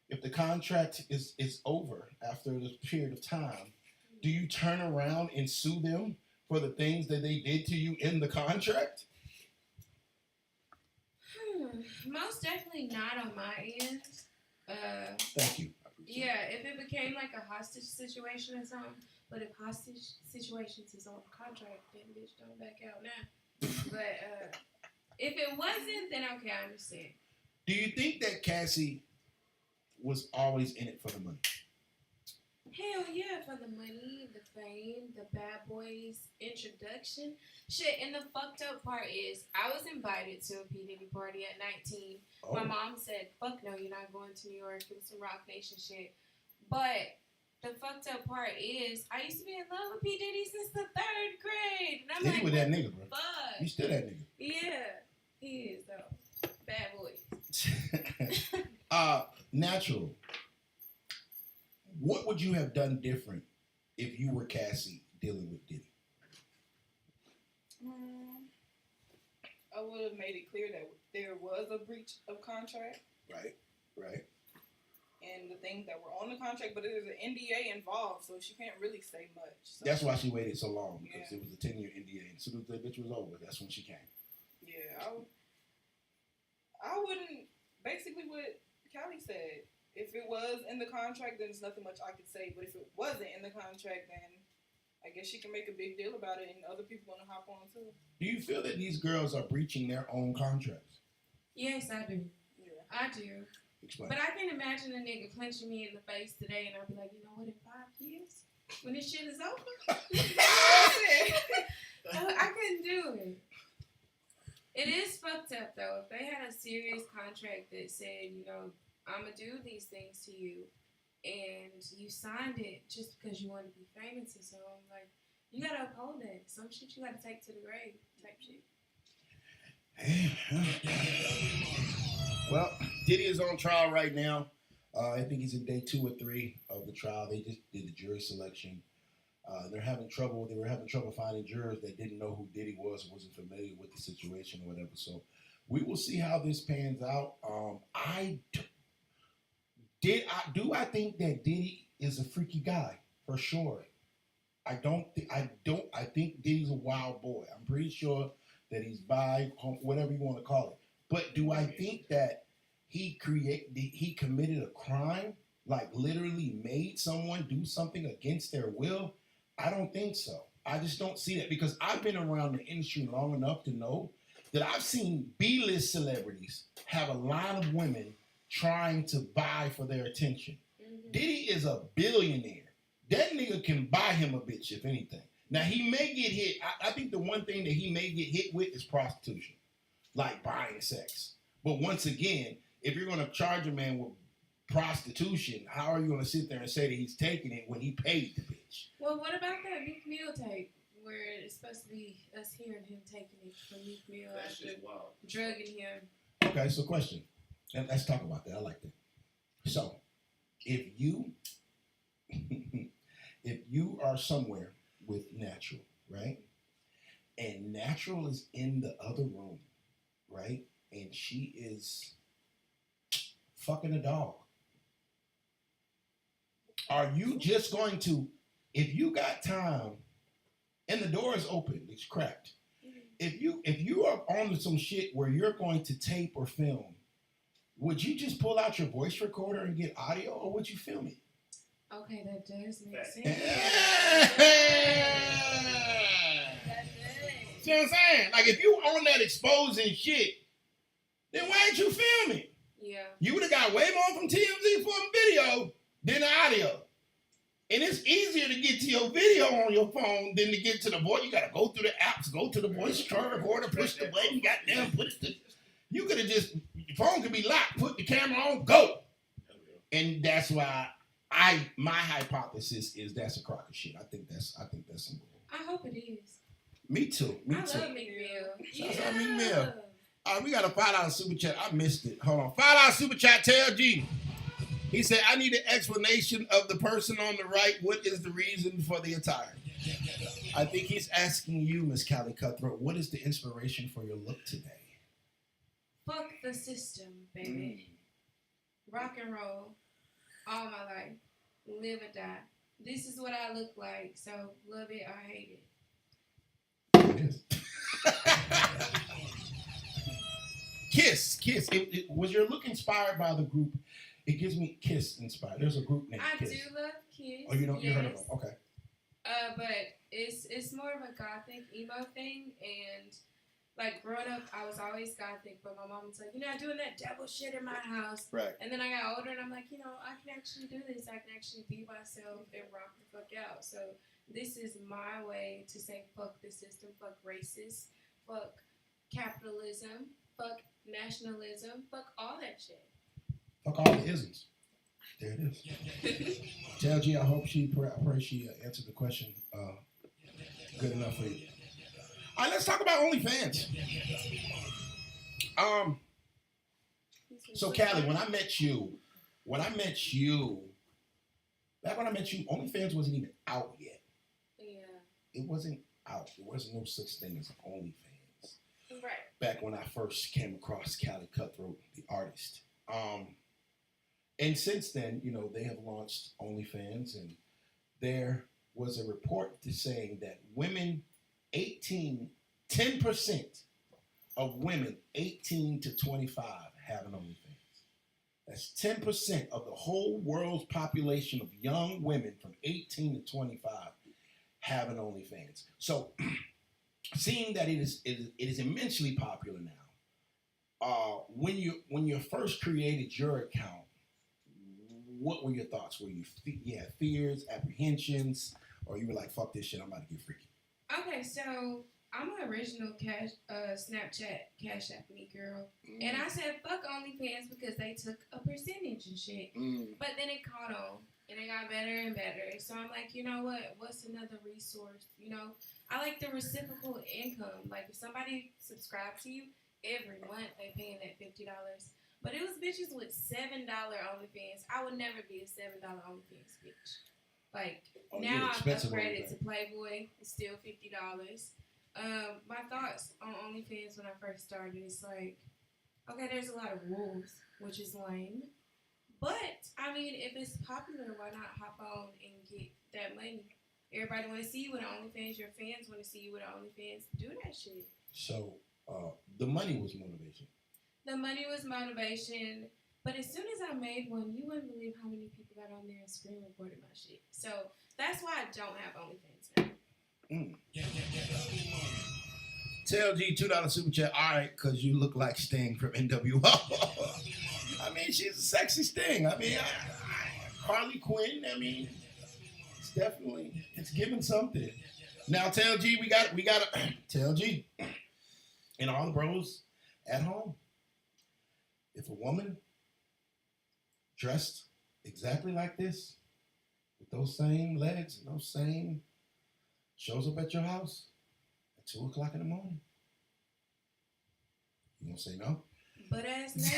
if the contract is over after this period of time, do you turn around and sue them for the things that they did to you in the contract? Most definitely not on my end. Thank you. Yeah, if it became like a hostage situation or something, but if hostage situations is on contract, then bitch, don't back out now. But if it wasn't, then okay, I understand. Do you think that Cassie was always in it for the money? Hell yeah, for the money, the fame, the bad boys introduction. Shit, and the fucked up part is I was invited to a P. Diddy party at 19. Oh. My mom said, fuck no, you're not going to New York. It was some Rock Nation shit. But the fucked up part is I used to be in love with P. Diddy since the 3rd grade. And I'm Diddy like, with that nigga, bro. Fuck. You still that nigga. Yeah, he is though. Bad boys. Natural. What would you have done different if you were Cassie dealing with Diddy? I would have made it clear that there was a breach of contract. Right. And the things that were on the contract, but there's an NDA involved, so she can't really say much. So. That's why she waited so long, because it was a 10-year NDA. And as soon as that bitch was over, that's when she came. Yeah, I wouldn't, basically what Callie said, if it was in the contract, then there's nothing much I could say. But if it wasn't in the contract, then I guess she can make a big deal about it, and other people want to hop on too. Do you feel that these girls are breaching their own contracts? Yes, I do. Yeah. I do. Explain. But I can imagine a nigga punching me in the face today, and I'll be like, you know what, in 5 years, when this shit is over, I couldn't do it. It is fucked up, though. If they had a serious contract that said, you know, I'm going to do these things to you, and you signed it just because you want to be famous or something, like, You gotta uphold that. Some shit you gotta take to the grave type shit. Well, Diddy is on trial right now. I think he's in day 2 or 3 of the trial. They just did the jury selection. They were having trouble finding jurors that didn't know who Diddy was or wasn't familiar with the situation or whatever. So we will see how this pans out. I think that Diddy is a freaky guy for sure. I think Diddy's a wild boy. I'm pretty sure that he's bi, whatever you want to call it. But do I think that he committed a crime, like literally made someone do something against their will? I don't think so. I just don't see that, because I've been around the industry long enough to know that I've seen B-list celebrities have a line of women trying to vie for their attention. Mm-hmm. Diddy is a billionaire. That nigga can buy him a bitch, if anything. Now, he may get hit. I think the one thing that he may get hit with is prostitution, like buying sex. But once again, if you're going to charge a man with prostitution, how are you going to sit there and say that he's taking it when he paid the bitch? Well, what about that Meek Mill tape where it's supposed to be us hearing him taking it from Meek Mill after drugging him? Okay, so question. Let's talk about that. I like that. So, if you are somewhere with Natural, right? And Natural is in the other room, right? And she is fucking a dog. Are you just going to, if you got time and the door is open, it's cracked. If you are on some shit where you're going to tape or film, would you just pull out your voice recorder and get audio, or would you film it? Okay, that does make sense. See what I'm saying? Like, if you on that exposing shit, then why ain't you filming? Yeah. You would have got way more from TMZ for a video than the audio. And it's easier to get to your video on your phone than to get to the voice. You got to go through the apps, go to the voice recorder, push the button, goddamn, put it. You could have just, your phone could be locked, put the camera on, go. And that's why my hypothesis is that's a crock of shit. I think that's some bull. I hope it is. Me too. I love Meek Mill. Shout out Meek Mill. All right, we got a $5 super chat. I missed it. Hold on. $5 super chat. Tell G. He said, I need an explanation of the person on the right. What is the reason for the attire? I think he's asking you, Miss Callie Cutthroat, what is the inspiration for your look today? Fuck the system, baby. Rock and roll all my life. Live or die. This is what I look like, so love it or hate it. Kiss. Was your look inspired by the group? It gives me Kiss inspired. There's a group named Kiss. I do love Kiss. Oh, you heard of them? Okay. But it's more of a gothic emo thing, and like growing up, I was always gothic, but my mom was like, you're not doing that devil shit in my house. Right. And then I got older, and I'm like, I can actually do this. I can actually be myself and rock the fuck out. So this is my way to say fuck the system, fuck racist, fuck capitalism, fuck nationalism, fuck all that shit. Fuck all the isms. There it is. Tell G, I pray she answered the question good enough for you. All right, let's talk about OnlyFans. So Callie, back when I met you, OnlyFans wasn't even out yet. Yeah. It wasn't out. There wasn't no such thing as OnlyFans. Right. Back when I first came across Callie Cutthroat, the artist. And since then, they have launched OnlyFans, and there was a report saying that 10% of women 18 to 25 have an OnlyFans. That's 10% of the whole world's population of young women from 18 to 25 have an OnlyFans. So, seeing that it is immensely popular now, when you first created your account, what were your thoughts? Were you had fears, apprehensions, or you were like, fuck this shit, I'm about to get freaky? Okay, so I'm an original Snapchat Cash App me girl. And I said, fuck OnlyFans because they took a percentage and shit. But then it caught on. And it got better and better. So I'm like, you know what? What's another resource? You know, I like the reciprocal income. Like, if somebody subscribes to you, every month they paying that $50. But it was bitches with $7 OnlyFans. I would never be a $7 OnlyFans bitch. Like, now I've upgraded to Playboy. It's still $50. My thoughts on OnlyFans when I first started is like, okay, there's a lot of rules, which is lame. But, I mean, if it's popular, why not hop on and get that money? Everybody want to see you with OnlyFans. Your fans want to see you with OnlyFans. Do that shit. So, the money was motivation. The money was motivation. But as soon as I made one, you wouldn't believe how many people got on there and screen recorded my shit. So, that's why I don't have OnlyFans now. TLG $2 super chat. All right, because you look like Sting from NWO. I mean, she's a sexy Sting. I mean, Harley Quinn. I mean, it's giving something. Now, TLG, we got TLG, and all the bros at home. If a woman dressed exactly like this, with those same legs and those same, shows up at your house at 2 o'clock in the morning, you gonna say no? But ass naked,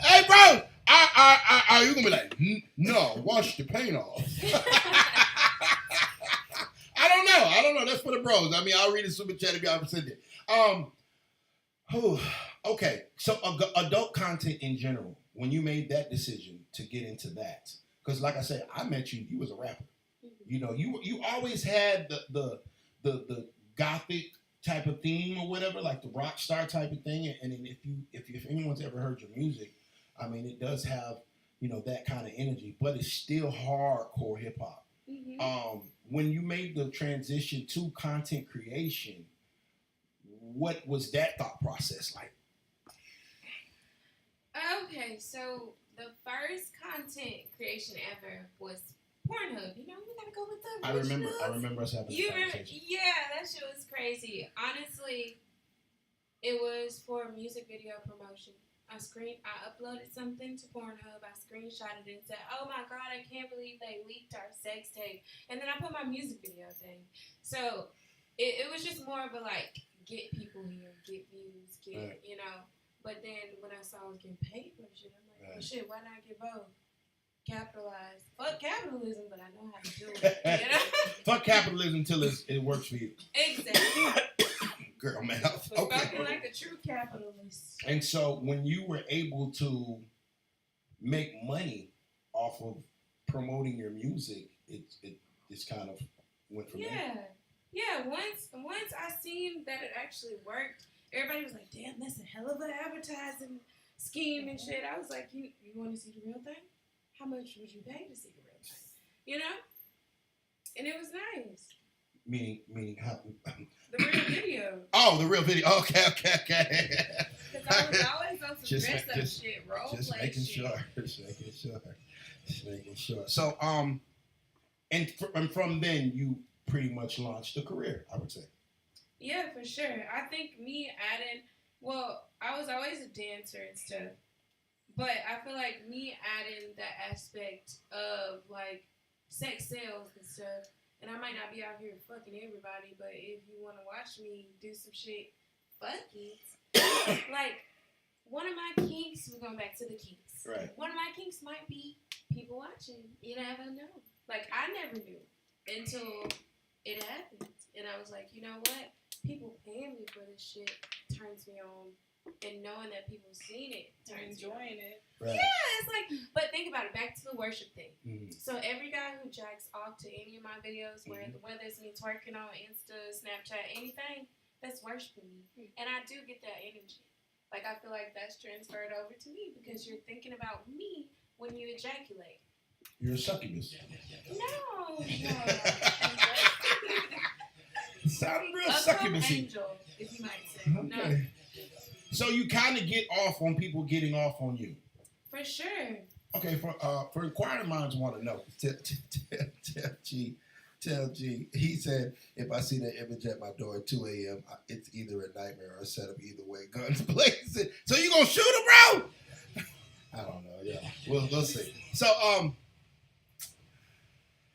hey, bro, are you gonna be like, no, wash the paint off? I don't know. That's for the bros. I mean, I'll read the super chat if y'all send it. Okay, so adult content in general. When you made that decision to get into that, because like I said, I met you. You was a rapper. You know, you always had the gothic type of theme or whatever, like the rock star type of thing. And if anyone's ever heard your music, I mean, it does have, you know, that kind of energy, but it's still hardcore hip hop. When you made the transition to content creation, what was that thought process like? Okay, so the first content creation ever was Pornhub. You know, we gotta go with the originals. I remember us having a conversation. Yeah, that shit was crazy. Honestly, it was for music video promotion. I uploaded something to Pornhub. I screenshotted it and said, "Oh my god, I can't believe they leaked our sex tape." And then I put my music video thing. So it was just more of a like, get people here, get views, you know. But then when I saw I was getting paid for shit, I'm like, well, shit, why not get both? Capitalize. Fuck capitalism, but I know how to do it. You know? Fuck capitalism till it works for you. Exactly. Girl, man. Okay. Spoken like a true capitalist. And so when you were able to make money off of promoting your music, it's kind of went from there. Yeah. Once I seen that it actually worked, everybody was like, damn, that's a hell of an advertising scheme and shit. I was like, you want to see the real thing? How much would you pay to see the real thing? You know? And it was nice. Meaning how? The real video. Oh, the real video. Okay. Because I was always on some dress up shit, role just play making shit. Just making sure. So, and from then you pretty much launched a career, I would say. Yeah, for sure. I think me adding, well, I was always a dancer and stuff, but I feel like me adding that aspect of like sex sales and stuff. And I might not be out here fucking everybody, but if you want to watch me do some shit, fuck it. Like, one of my kinks, we're going back to the kinks. Right. One of my kinks might be people watching. You never know. Like, I never knew until it happened. And I was like, you know what? People paying me for this shit turns me on. And knowing that people seen it turns enjoying me on. it. Right. Yeah, it's like, but think about it, back to the worship thing. Mm-hmm. So every guy who jacks off to any of my videos, whether it's me twerking on Insta, Snapchat, anything, that's worshiping me. And I do get that energy. Like, I feel like that's transferred over to me because you're thinking about me when you ejaculate. You're a succubus. No. Sounding real A succubusy. angel, if you might say. Okay. No. So you kind of get off on people getting off on you. For sure. Okay, for inquiring minds want to know. Gee, Tell G. He said, if I see that image at my door at 2 a.m., it's either a nightmare or a setup. Either way, guns blazing. So you gonna shoot him, bro? I don't know. Yeah, we'll see. So,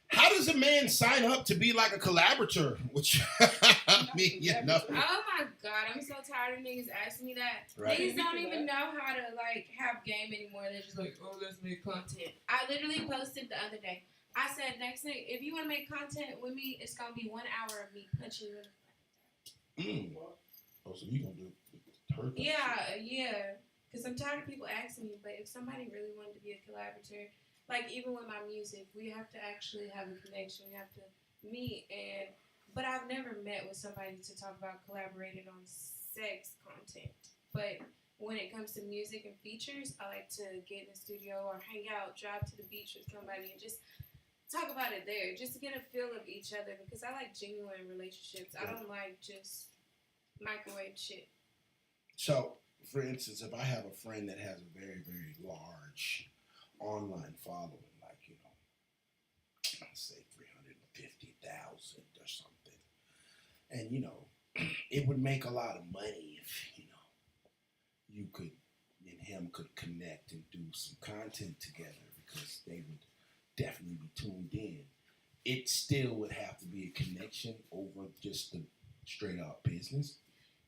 how does a man sign up to be like a collaborator? Which I mean, you know. Oh my God, I'm so tired of niggas asking me that. Right. Niggas don't even know how to like have game anymore. They're just like, oh, let's make content. I literally posted the other day. I said, next thing, if you want to make content with me, it's gonna be 1 hour of me punching you in the Oh, so you gonna do her? Yeah. Because I'm tired of people asking me. But if somebody really wanted to be a collaborator, like even with my music, we have to actually have a connection. We have to meet. But I've never met with somebody to talk about collaborating on sex content. But when it comes to music and features, I like to get in the studio or hang out, drive to the beach with somebody and just talk about it there, just to get a feel of each other, because I like genuine relationships. I don't like just microwave shit. So, for instance, if I have a friend that has a very, very large online following, like, you know, let's say 350,000 or something, and, you know, it would make a lot of money if, you know, you could and him could connect and do some content together, because they would definitely be tuned in. It still would have to be a connection over just the straight up business.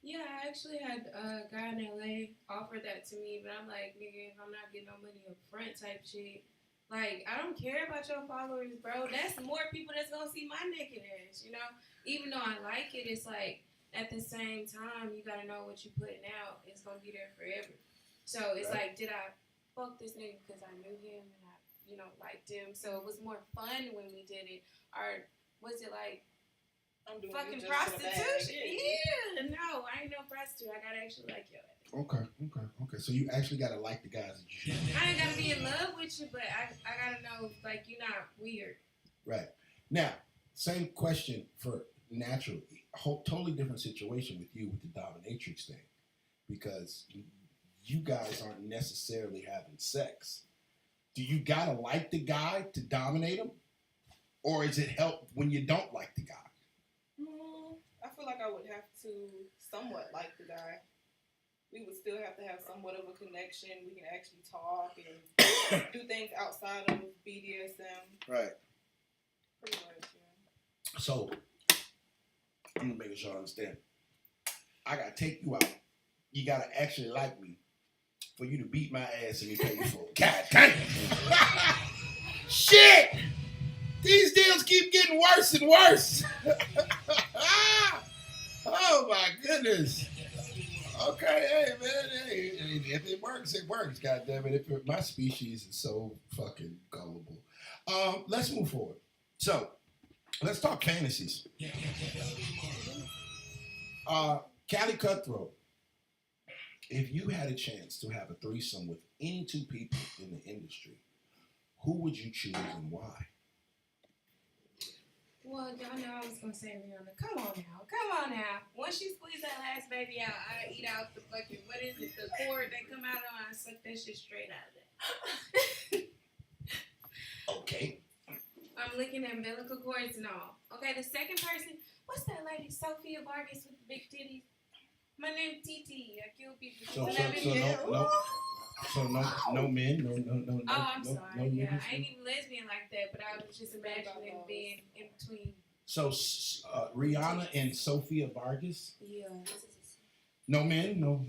Yeah, I actually had a guy in LA offer that to me, but I'm like, nigga, if I'm not getting no money up front type shit, like, I don't care about your followers, bro. That's more people that's gonna see my naked ass, you know? Even though I like it, it's like, at the same time, you gotta know what you're putting out. It's gonna be there forever. So it's like, did I fuck this nigga because I knew him and I, you know, liked him? So it was more fun when we did it. Or was it like, I'm doing fucking just prostitution? Yeah, no, I ain't no prostitute. I gotta actually like your ass. Okay. So you actually gotta like the guys that you shoot. I ain't gotta be in love with you, but I gotta know, like, you're not weird. Right. Now, same question for natural. Totally different situation with you with the dominatrix thing, because you guys aren't necessarily having sex. Do you gotta like the guy to dominate him, or is it help when you don't like the guy? I feel like I would have to somewhat like the guy. We would still have to have somewhat of a connection. We can actually talk and do things outside of BDSM. Right. Pretty much, yeah. So, I'm making sure I understand. I gotta take you out. You gotta actually like me for you to beat my ass and me pay you for it. God damn. Shit! These deals keep getting worse and worse. Oh my goodness. Okay, hey man, hey, if it works, it works. God damn it! My species is so fucking gullible. Let's move forward. So, let's talk fantasies. Cali Cutthroat. If you had a chance to have a threesome with any two people in the industry, who would you choose and why? Well, y'all know I was gonna say Rihanna. Come on now. Once you squeeze that last baby out, I eat out the fucking, what is it, the cord that come out on, I suck that shit straight out of there. Okay. I'm licking umbilical cords and all. Okay, the second person, what's that lady, Sophia Vargas with the big titties? My name Titi. I kill people. No men, no. Oh, I'm sorry. No yeah, niggas, I ain't even lesbian like that, but I was just imagining being in between. So Rihanna and Sophia Vargas? Yeah. No men, no.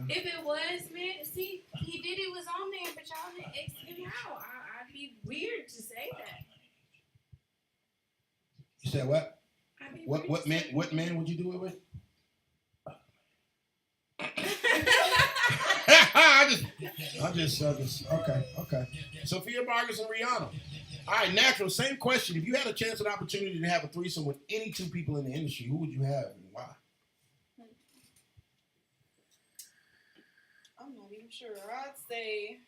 If it was men, see, he did it was on there, but y'all didn't X him out. I'd be weird to say that. You said what? What man would you do it with? I just okay. Sophia Vargas and Rihanna. All right, natural. Same question. If you had a chance and opportunity to have a threesome with any two people in the industry, who would you have and why? I'm not even sure. I'd say,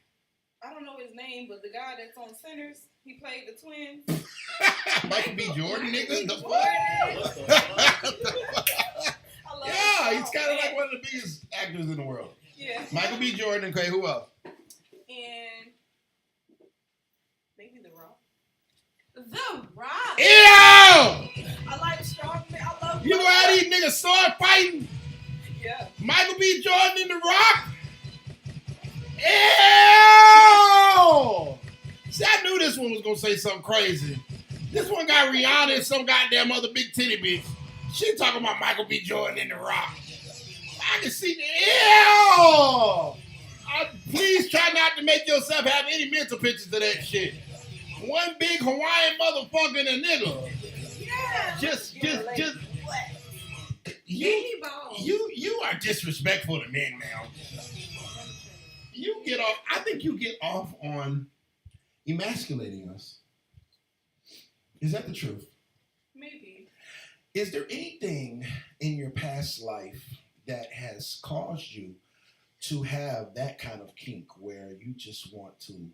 I don't know his name, but the guy that's on Sinners, he played the twins. Michael B. Jordan, nigga. Yeah, he's kind of like one of the biggest actors in the world. Yeah. Michael B. Jordan. Okay, who else? And maybe The Rock. The Rock. Ew! I like strong men. I love You gonna have these niggas sword fighting? Yeah. Michael B. Jordan in The Rock? Ew! See, I knew this one was gonna say something crazy. This one got Rihanna and some goddamn other big titty bitch. She talking about Michael B. Jordan in The Rock. I can see the ew! Please try not to make yourself have any mental pictures of that shit. One big Hawaiian motherfucker and a nigga. Yeah. Just you are disrespectful to men now. You get off. I think you get off on emasculating us. Is that the truth? Maybe. Is there anything in your past life that has caused you to have that kind of kink where you just want to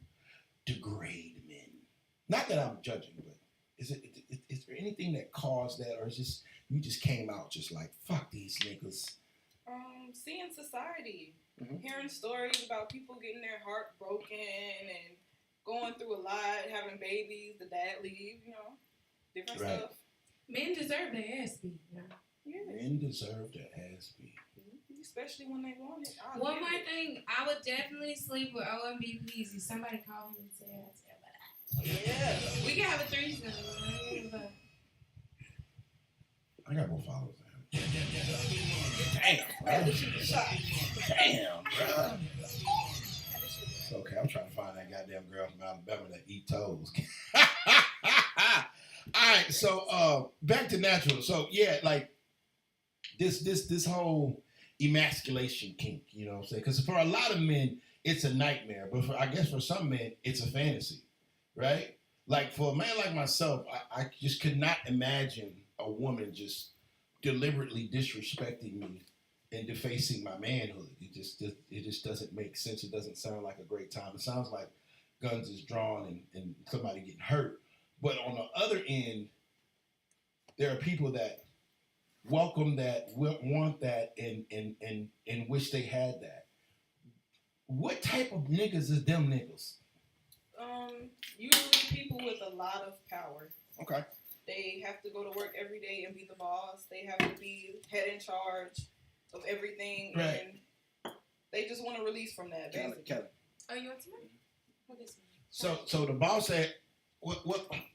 degrade men? Not that I'm judging, but is there anything that caused that, or is just you just came out just like fuck these niggas? Seeing society, Mm-hmm. hearing stories about people getting their heart broken and going through a lot, having babies, the dad leave, different Right. stuff. Men deserve their ass beat. Yeah. Men deserve their ass beat. Especially when they want it. One more thing, I would definitely sleep with OMB Peasy. Somebody call him and say, Yeah. we can have a threesome. I got more followers than him. Damn, bro. Damn, bro. It's okay. I'm trying to find that goddamn girl from Alabama that eat toes. All right, so back to natural. So yeah, like this whole emasculation kink, you know what I'm saying? Because for a lot of men, it's a nightmare, but I guess for some men, it's a fantasy, right? Like for a man like myself, I just could not imagine a woman just deliberately disrespecting me and defacing my manhood. It just doesn't make sense. It doesn't sound like a great time. It sounds like guns is drawn and somebody getting hurt. But on the other end, there are people that welcome that, want that, and wish they had that. What type of niggas is them niggas? Usually people with a lot of power. Okay. They have to go to work every day and be the boss. They have to be head in charge of everything, Right. and they just want to release from that. Basically. Kelly. Oh, you want some money? What is it? So the boss said, "What?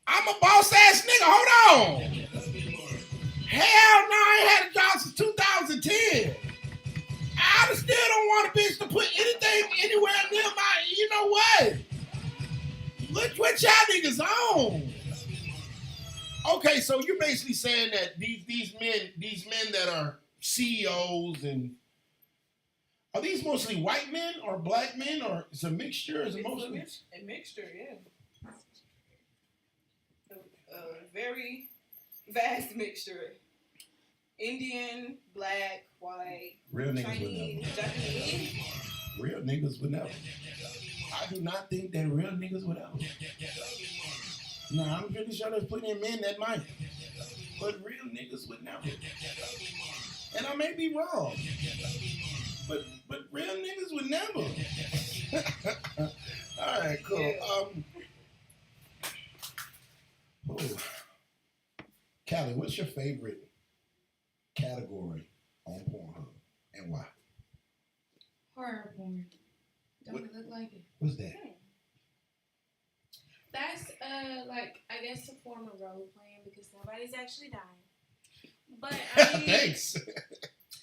I'm a boss ass nigga. Hold on. Hell no, I ain't had a job since 2010. I still don't want a bitch to put anything anywhere near my. You know what? What y'all niggas on? Okay, so you're basically saying that these men that are CEOs and are these mostly white men or black men, or it's a mixture? Is it mostly a mixture? Yeah, a very vast mixture. Indian, black, white, real niggas Chinese, would never? Japanese. Real niggas would never. I do not think that real niggas would ever. No, I'm pretty sure there's plenty of men that might, but real niggas would never. And I may be wrong, but real niggas would never. All right, cool. Callie, what's your favorite category on Pornhub and why? Horror porn. Don't it look like it? What's that? That's like I guess a form of role playing because nobody's actually dying. But I mean, Thanks.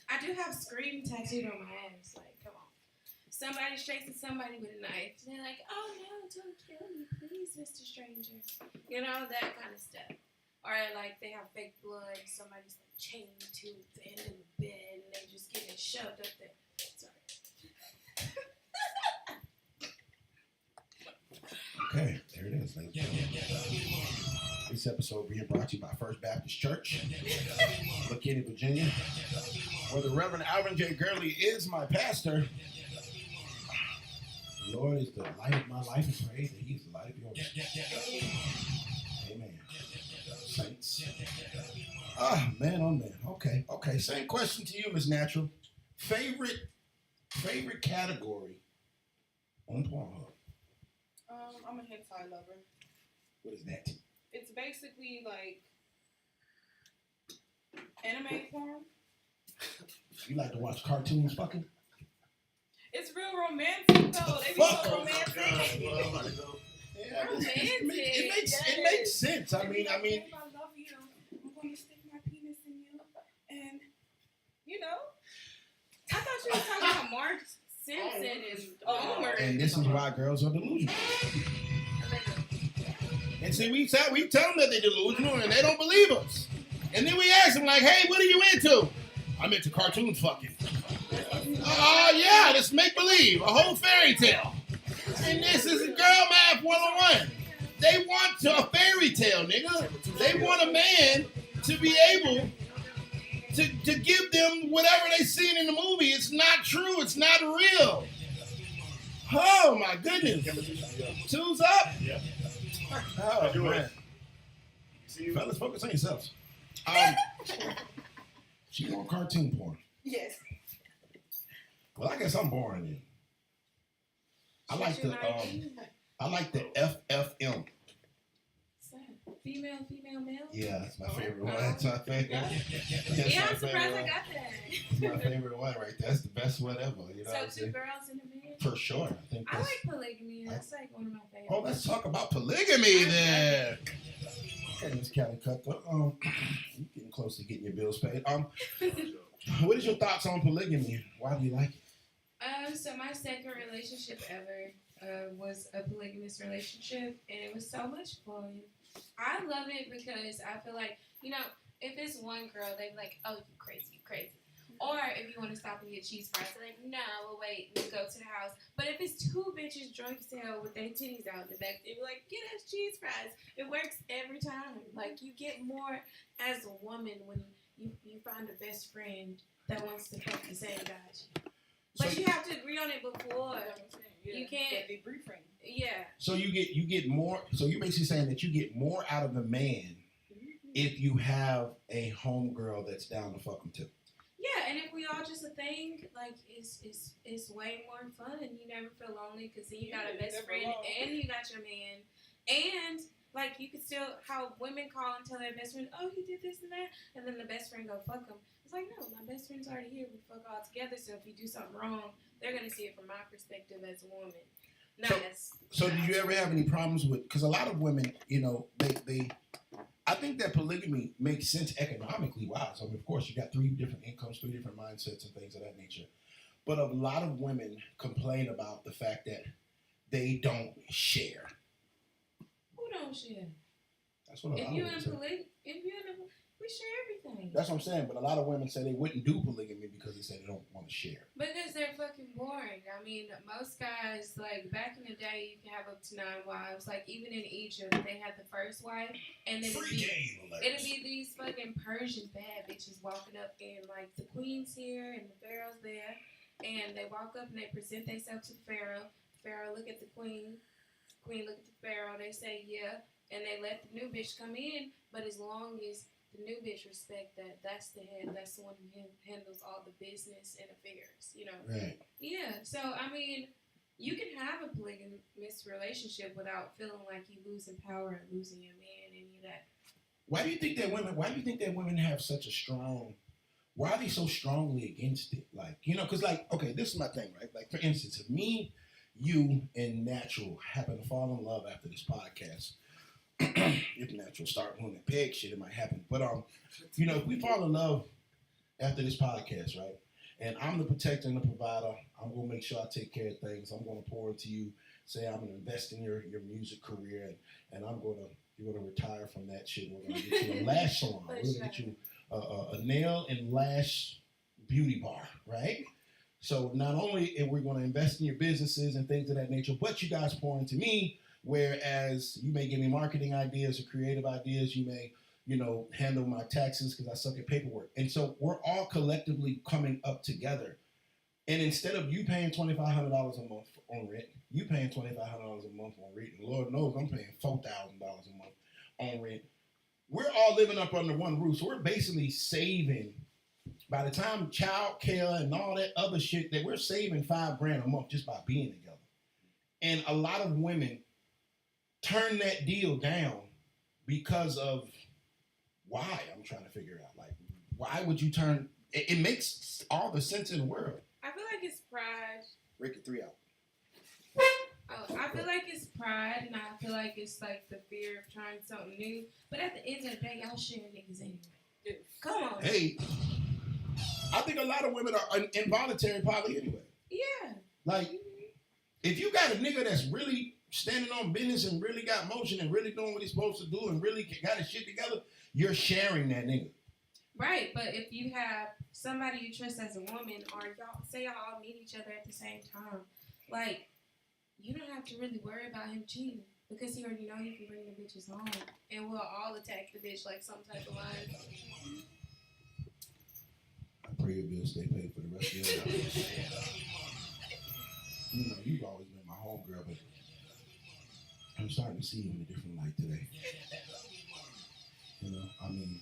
I do have Scream tattooed on my ass. Like, come on. Somebody's chasing somebody with a knife. And they're like, oh no, don't kill me, please, Mr. Stranger. You know, that kind of stuff. Or like they have fake blood, somebody's like chained to the end of the bed and they just get it shoved up there. Sorry. Okay, there it is, ladies and gentlemen. This episode being brought to you by First Baptist Church, located in Virginia, where the Reverend Alvin J. Gurley is my pastor. The Lord is the light of my life, and pray that He is the light of yours. Amen. Saints. Ah, man, oh man. Okay. Same question to you, Miss Natural. Favorite category on Pornhub? I'm a hentai lover. What is that? it's basically like anime porn. You like to watch cartoons fucking? It's real romantic though. They be so romantic. Yeah, Romantic. it makes sense. I mean, If I love you, I'm going to stick my penis in you, and you know. I thought you were talking about Mark Simpson and Homer. and this is why girls are delusional. And see, we tell them that they're delusional, and they don't believe us. And then we ask them like, "Hey, what are you into?" I'm into cartoons fucking. Oh yeah, this make believe, a whole fairy tale. And this is girl math 101. They want a fairy tale, nigga. They want a man to be able to give them whatever they seen in the movie. It's not true. It's not real. Oh my goodness. Two's up. Yeah. Oh Do man. it. See, Fellas, focus on yourselves. She want cartoon porn. Yes. Well, I guess I'm boring then. I like the FFM. Female, male. Yeah, that's my favorite one. That's my favorite. Yeah, That's my I'm surprised favorite I one. got that. That's my favorite one right there. That's the best one ever. You know what I'm So 2 saying? girls and a man. For sure. I think I that's. like polygamy. That's like one of my favorites. Oh, let's talk about polygamy. Polygamy then. Okay, Miss Callie Cutthroat. You getting close to getting your bills paid. What is your thoughts on polygamy? Why do you like it? So my second relationship ever was a polygamous relationship, and it was so much fun. I love it because I feel like, you know, if it's one girl, they be like, "Oh, you crazy. Or if you want to stop and get cheese fries, they're like, "No, we'll wait. We'll go to the house." But if it's 2 bitches drunk as hell with their titties out in the back, they be like, "Get us cheese fries." It works every time. Like, you get more as a woman when you find a best friend that wants to fuck the same guy. But So- you have to agree on it before. Yeah. You can't- Be briefing. Yeah. So you get more. So you're basically saying that you get more out of the man if you have a homegirl that's down to fuck him too. Yeah, and if we all just a thing, like it's way more fun, and you never feel lonely because then you got a Yeah, best never friend alone. and you got your man, and like you could still how women call and tell their best friend, "Oh, he did this and that," and then the best friend go fuck him. It's like, no, my best friend's already here. We fuck all together. So if you do something wrong, they're gonna see it from my perspective as a woman. So did you ever have any problems with? Because a lot of women, you know, they I think that polygamy makes sense economically wise. I mean, of course, you got 3 different incomes, 3 different mindsets, and things of that nature. But a lot of women complain about the fact that they don't share. Who don't share? That's what a lot of women say. We share everything. That's what I'm saying. But a lot of women say they wouldn't do polygamy because they say they don't want to share. Because they're fucking boring. I mean, most guys, like, back in the day, you can have up to 9 wives. Like, even in Egypt, they had the first wife, and then it'd be these fucking Persian bad bitches walking up, and, like, the queen's here, and the pharaoh's there, and they walk up, and they present themselves to the pharaoh. Pharaoh look at the queen. Queen look at the pharaoh. They say, yeah, and they let the new bitch come in, but as long as the new bitch respect that, that's the head, that's the one who handles all the business and affairs, you know. Right. Yeah, so I mean, you can have a polygamous relationship without feeling like you losing power and losing your man and you that. Why do you think that women have such a strong? Why are they so strongly against it? Like, you know, because like, okay, this is my thing, right? Like, for instance, if me, you, and Natural happen to fall in love after this podcast. If Natural start doing that peg shit, it might happen. But you know, if we fall in love after this podcast, right? And I'm the protector and the provider, I'm gonna make sure I take care of things. I'm gonna pour into you. Say I'm gonna invest in your music career, and you're gonna retire from that shit. We're gonna get you a lash salon. We're gonna get you a nail and lash beauty bar, right? So not only are we gonna invest in your businesses and things of that nature, but you guys pour into me. Whereas you may give me marketing ideas or creative ideas, you may, you know, handle my taxes because I suck at paperwork. And so we're all collectively coming up together. And instead of you paying $2,500 a month on rent, you paying $2,500 a month on rent, and Lord knows I'm paying $4,000 a month on rent. We're all living up under one roof. So we're basically saving, by the time child care and all that other shit, that we're saving $5,000 a month just by being together. And a lot of women turn that deal down because of why. I'm trying to figure out, like, why would you turn? It makes all the sense in the world. I feel like it's pride. Ricky 3 out. Oh, I feel like it's pride, and I feel like it's like the fear of trying something new. But at the end of the day, y'all sharing niggas anyway. Come on. Hey, I think a lot of women are involuntary poly anyway. Yeah. Like, if you got a nigga that's really standing on business and really got motion and really doing what he's supposed to do and really got his shit together, you're sharing that nigga. Right, but if you have somebody you trust as a woman, or y'all say y'all all meet each other at the same time, like, you don't have to really worry about him cheating because he already know he can bring the bitches home, and we'll all attack the bitch like some type of line. I pray your bills stay paid for the rest of your life. You know, you've always been my homegirl, but I'm starting to see you in a different light today. You know, I mean,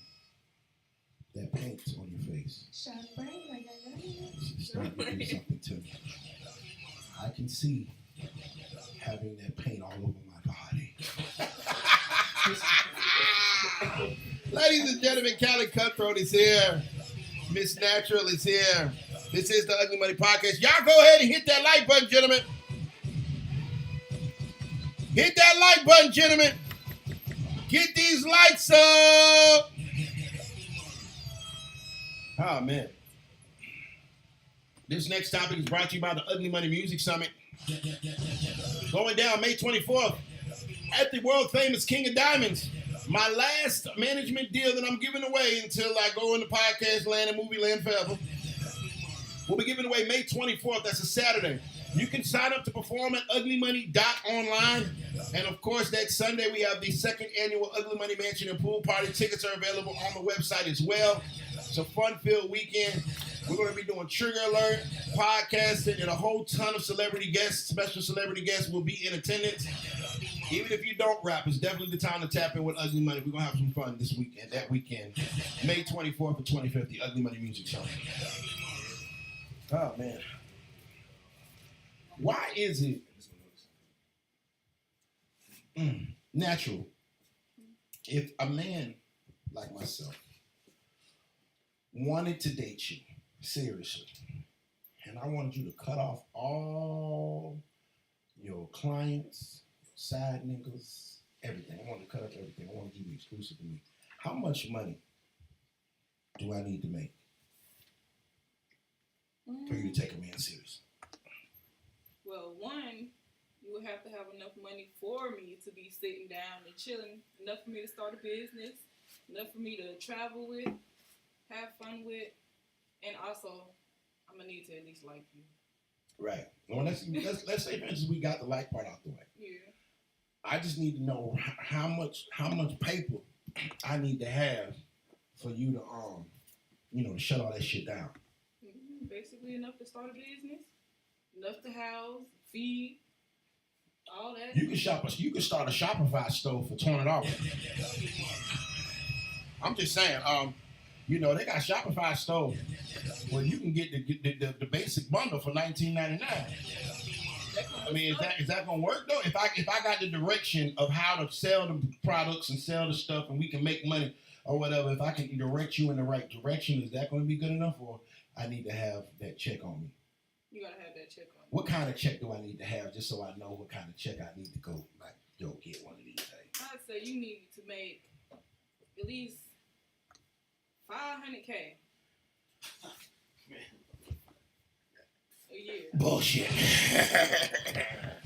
that paint on your face. Shine bright like I love you. It's starting to do something to me. I can see having that paint all over my body. Ladies and gentlemen, Callie Cutthroat is here. Miss Natural is here. This is the Ugly Money Podcast. Y'all go ahead and hit that like button, gentlemen. Hit that like button, gentlemen. Get these lights up. Oh, man. This next topic is brought to you by the Ugly Money Music Summit. Going down May 24th at the world famous King of Diamonds. My last management deal that I'm giving away until I go into podcast land and movie land forever. We'll be giving away May 24th. That's a Saturday. You can sign up to perform at uglymoney.online. And of course, that Sunday we have the second annual Ugly Money Mansion and Pool Party. Tickets are available on the website as well. It's a fun-filled weekend. We're going to be doing Trigger Alert, podcasting, and a whole ton of celebrity guests. Special celebrity guests will be in attendance. Even if you don't rap, it's definitely the time to tap in with Ugly Money. We're going to have some fun this weekend, that weekend. May 24th and 25th, the Ugly Money Music Show. Oh, man. Why is it natural if a man like myself wanted to date you seriously, and I wanted you to cut off all your clients, side niggas, everything. I wanted to cut off everything. I want to give you exclusive to me. How much money do I need to make for you to take a man serious? Well, one, you would have to have enough money for me to be sitting down and chilling, enough for me to start a business, enough for me to travel with, have fun with, and also, I'm going to need to at least like you. Right. Well, let's say, for instance, we got the like part out the way. Yeah. I just need to know how much paper I need to have for you to, to shut all that shit down. Basically enough to start a business, enough to house, feed, all that. You can start a Shopify store for $20. I'm just saying, they got Shopify stores where you can get the basic bundle for $19.99. I mean, is that gonna work though? If I got the direction of how to sell the products and sell the stuff, and we can make money or whatever, if I can direct you in the right direction, is that going to be good enough, or I need to have that check on me? You gotta have that check on you. What kind of check do I need to have, just so I know what kind of check I need to go get one of these days? I'd say you need to make at least $500K a year. Bullshit.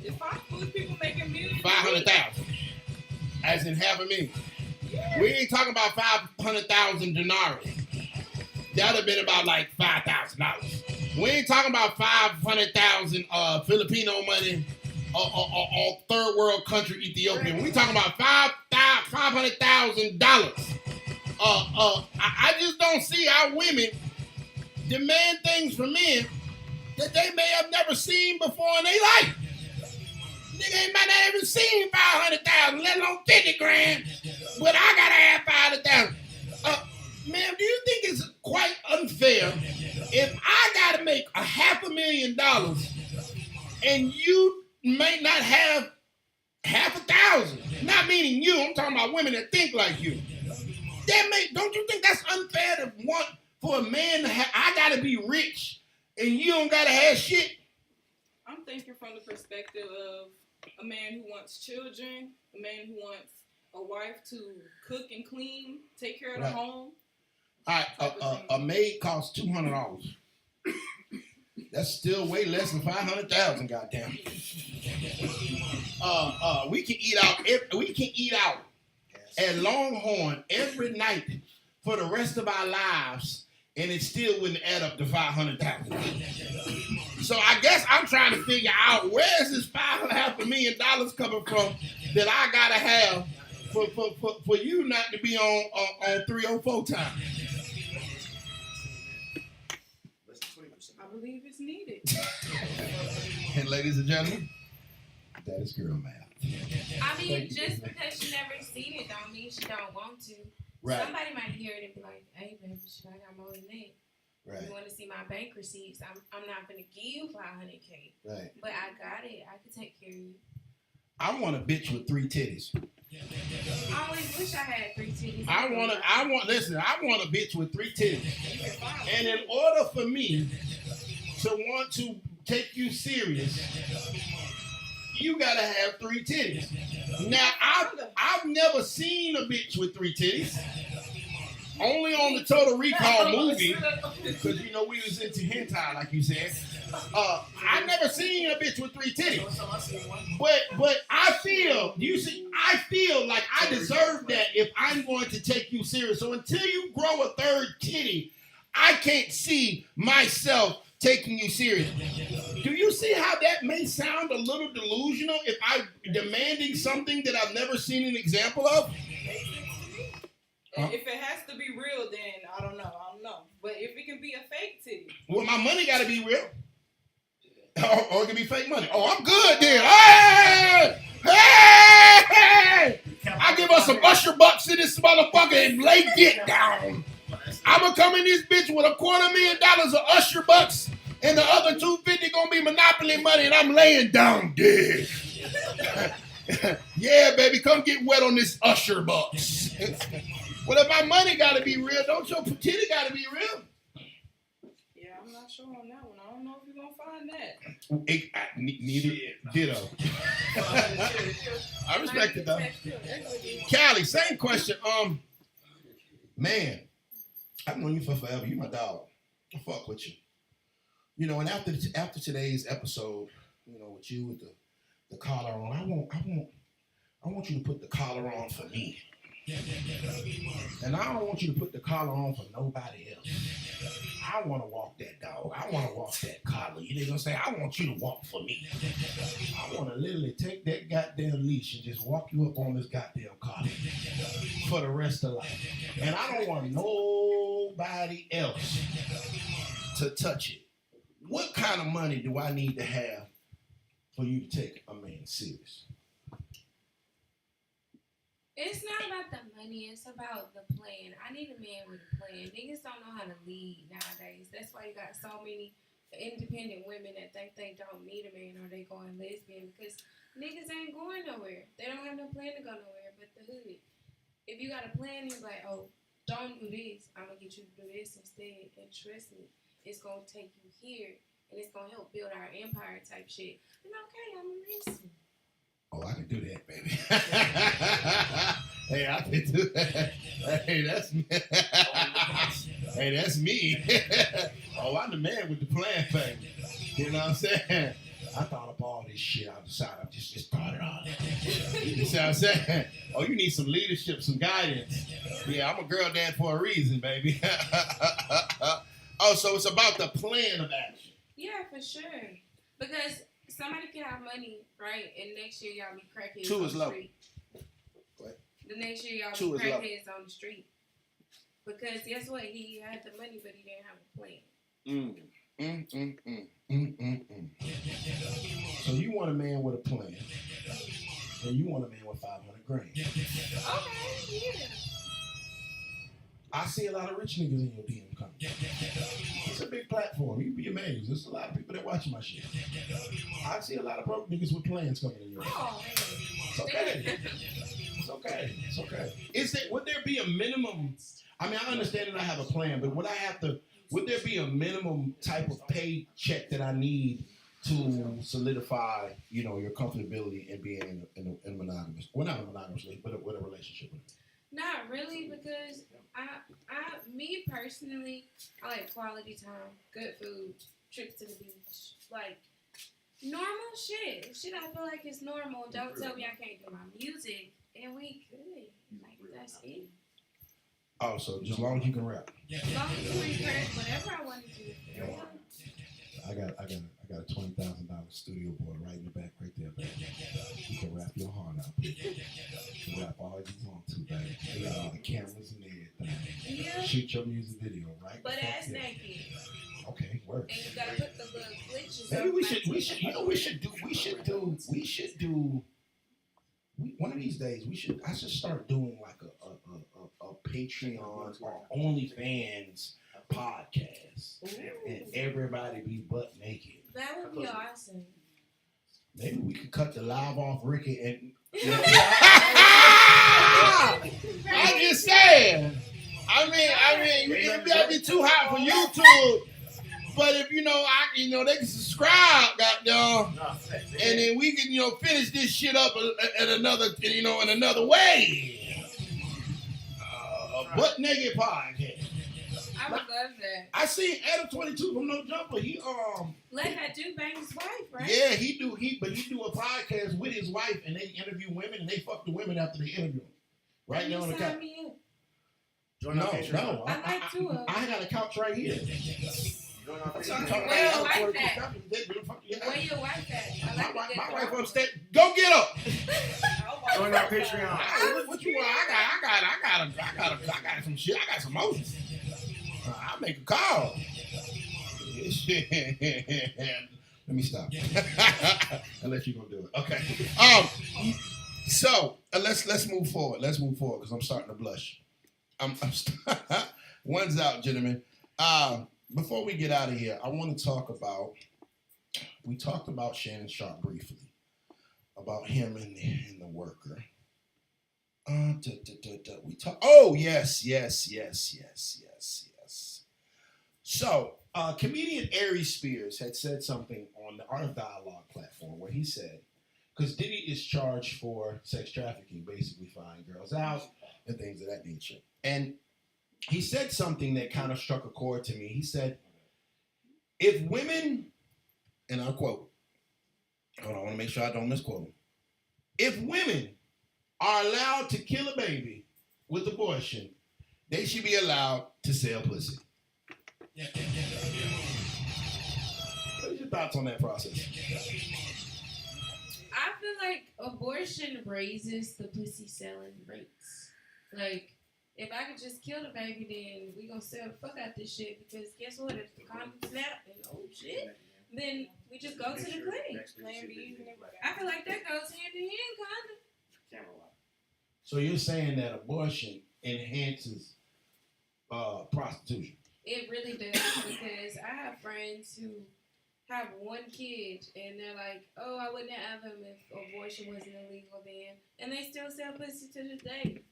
It's possible people making millions. 500,000. As in $500,000. Yeah. We ain't talking about 500,000 denarii. That'd have been about like $5,000. We ain't talking about 500,000 Filipino money or third world country Ethiopian. We talking about $500,000. I just don't see how women demand things from men that they may have never seen before in their life. Nigga might not even seen 500,000, let alone 50 grand. But I gotta have 500,000. Ma'am, do you think it's quite unfair if I gotta make $500,000 and you may not have $100,000? Not meaning you. I'm talking about women that think like you. Don't you think that's unfair to want for a man to have? I gotta be rich, and you don't gotta have shit. I'm thinking from the perspective of a man who wants children, a man who wants a wife to cook and clean, take care of the home. All right, a maid costs $200. That's still way less than $500,000. Goddamn. We can eat out. We can eat out at Longhorn every night for the rest of our lives, and it still wouldn't add up to $500,000. So I guess I'm trying to figure out where is this $5.5 million coming from that I gotta have for you not to be on 304 time. I believe it's needed. And ladies and gentlemen, that is girl math. I mean, just because she never seen it don't mean she don't want to. Right. Somebody might hear it and be like, hey, baby, shit, I got more than that. Right. You want to see my bank receipts? I'm not going to give you $500K. Right. But I got it. I can take care of you. I want a bitch with 3 titties. I always wish I had 3 titties. I want a bitch with 3 titties. And in order for me to want to take you serious, you gotta have 3 titties. Now I've never seen a bitch with 3 titties. Only on the Total Recall movie, because you know we was into hentai, like you said. I never seen a bitch with 3 titties. But I feel like I deserve that if I'm going to take you serious. So until you grow a 3rd titty, I can't see myself taking you serious. Do you see how that may sound a little delusional if I'm demanding something that I've never seen an example of? If it has to be real, then I don't know. But if it can be a fake titty. Well, my money got to be real. Or it can be fake money. Oh, I'm good then. Hey! Hey! I give us some Usher bucks in this motherfucker and lay get down. I'm going to come in this bitch with $250,000 of Usher bucks and the other $250 going to be Monopoly money and I'm laying down dead. Yeah, baby, come get wet on this Usher bucks. Well, if my money got to be real, don't your titty got to be real? Yeah, I'm not sure on that one. I don't know if you're going to find that. Neither ditto. I respect it though. Callie, same question. Man, I've known you for forever. You my dog. I fuck with you. You know, and after today's episode, you know, with you with the collar on, I want you to put the collar on for me. And I don't want you to put the collar on for nobody else. I want to walk that dog. I want to walk that collar. You know what I'm saying? I want you to walk for me. I want to literally take that goddamn leash and just walk you up on this goddamn collar for the rest of life. And I don't want nobody else to touch it. What kind of money do I need to have for you to take a man serious? It's not about the money. It's about the plan. I need a man with a plan. Niggas don't know how to lead nowadays. That's why you got so many independent women that think they don't need a man or they going lesbian because niggas ain't going nowhere. They don't have no plan to go nowhere but the hood. If you got a plan, you're like, oh, don't do this. I'm going to get you to do this instead. And trust me, it's going to take you here and it's going to help build our empire type shit. And okay, I'm a listen. Oh, I can do that, baby. Hey, I can do that. Hey, that's me. Hey, that's me. Oh, I'm the man with the plan, baby. You know what I'm saying? I thought up all this shit. I decided I just started on it. You see what I'm saying? Oh, you need some leadership, some guidance. Yeah, I'm a girl dad for a reason, baby. Oh, so it's about the plan of action. Yeah, for sure. Because somebody can have money, right? And next year y'all be crackheads Two on is the low. street. What? The next year y'all Two be is low. crackheads on the street. Because guess what? He had the money, but he didn't have a plan. So you want a man with a plan, and you want a man with $500,000. Okay, yeah. I see a lot of rich niggas in your DM coming. It's a big platform. You'd be amazed. There's a lot of people that watch my shit. I see a lot of broke niggas with plans coming in your DM. Oh, man. It's okay. It's okay. It's okay. Would there be a minimum? I mean, I understand that I have a plan, but would there be a minimum type of paycheck that I need to solidify, your comfortability in being in a monogamous, well, not a monogamous relationship, but with a relationship with it? Not really, because me personally, I like quality time, good food, trips to the beach, like normal shit. Shit I feel like is normal. Don't tell me I can't do my music, and we could. Like, that's it. Oh, so just as long as you can rap. As long as you can rap, whatever I want to do. I got a $20,000 studio boy right in the back, right there, baby. You can rap your heart out, baby. You can rap all you want to, baby. They got all the cameras and everything. Yeah. Shoot your music video, right? But ass naked. Okay, work. And you gotta put the little glitches Maybe on. One of these days I should start doing like a Patreon or OnlyFans podcast, and everybody be butt naked. That would be awesome. Maybe we could cut the live off Ricky and. I'm just saying. I mean, it might be too hot for YouTube, but if they can subscribe, goddamn, and then we can, finish this shit up in another way. A butt naked podcast. I would love that. I seen Adam 22 from No Jumper. He Let that dude bang his wife, right? Yeah, he do a podcast with his wife, and they interview women, and they fuck the women after they interview them. Right now on the couch. No. I like to. I got a couch right here. Where your wife at? My wife upstairs. Go get her. Join our Patreon. What you want? I got some shit. I got some motions. I'll make a call. Let me stop. Unless you're gonna do it. Okay. So let's move forward. Let's move forward because I'm starting to blush. One's out, gentlemen. Before we get out of here, I want to talk about. We talked about Shannon Sharp briefly, about him and the worker. We talk. Oh yes. So, comedian Aries Spears had said something on the Art of Dialogue platform where he said, because Diddy is charged for sex trafficking, basically flying girls out and things of that nature. And he said something that kind of struck a chord to me. He said, if women, and I'll quote, hold on, I want to make sure I don't misquote him. If women are allowed to kill a baby with abortion, they should be allowed to sell pussy. What are your thoughts on that process? I feel like abortion raises the pussy selling rates. Like, if I could just kill the baby, then we gonna sell the fuck out this shit, because guess what? If the condom snap and oh shit, then we just go to the clinic. I feel like that goes hand in hand, kinda. So you're saying that abortion enhances prostitution? It really does, because I have friends who have one kid and they're like, oh, I wouldn't have him if abortion wasn't illegal then, and they still sell pussy to this day.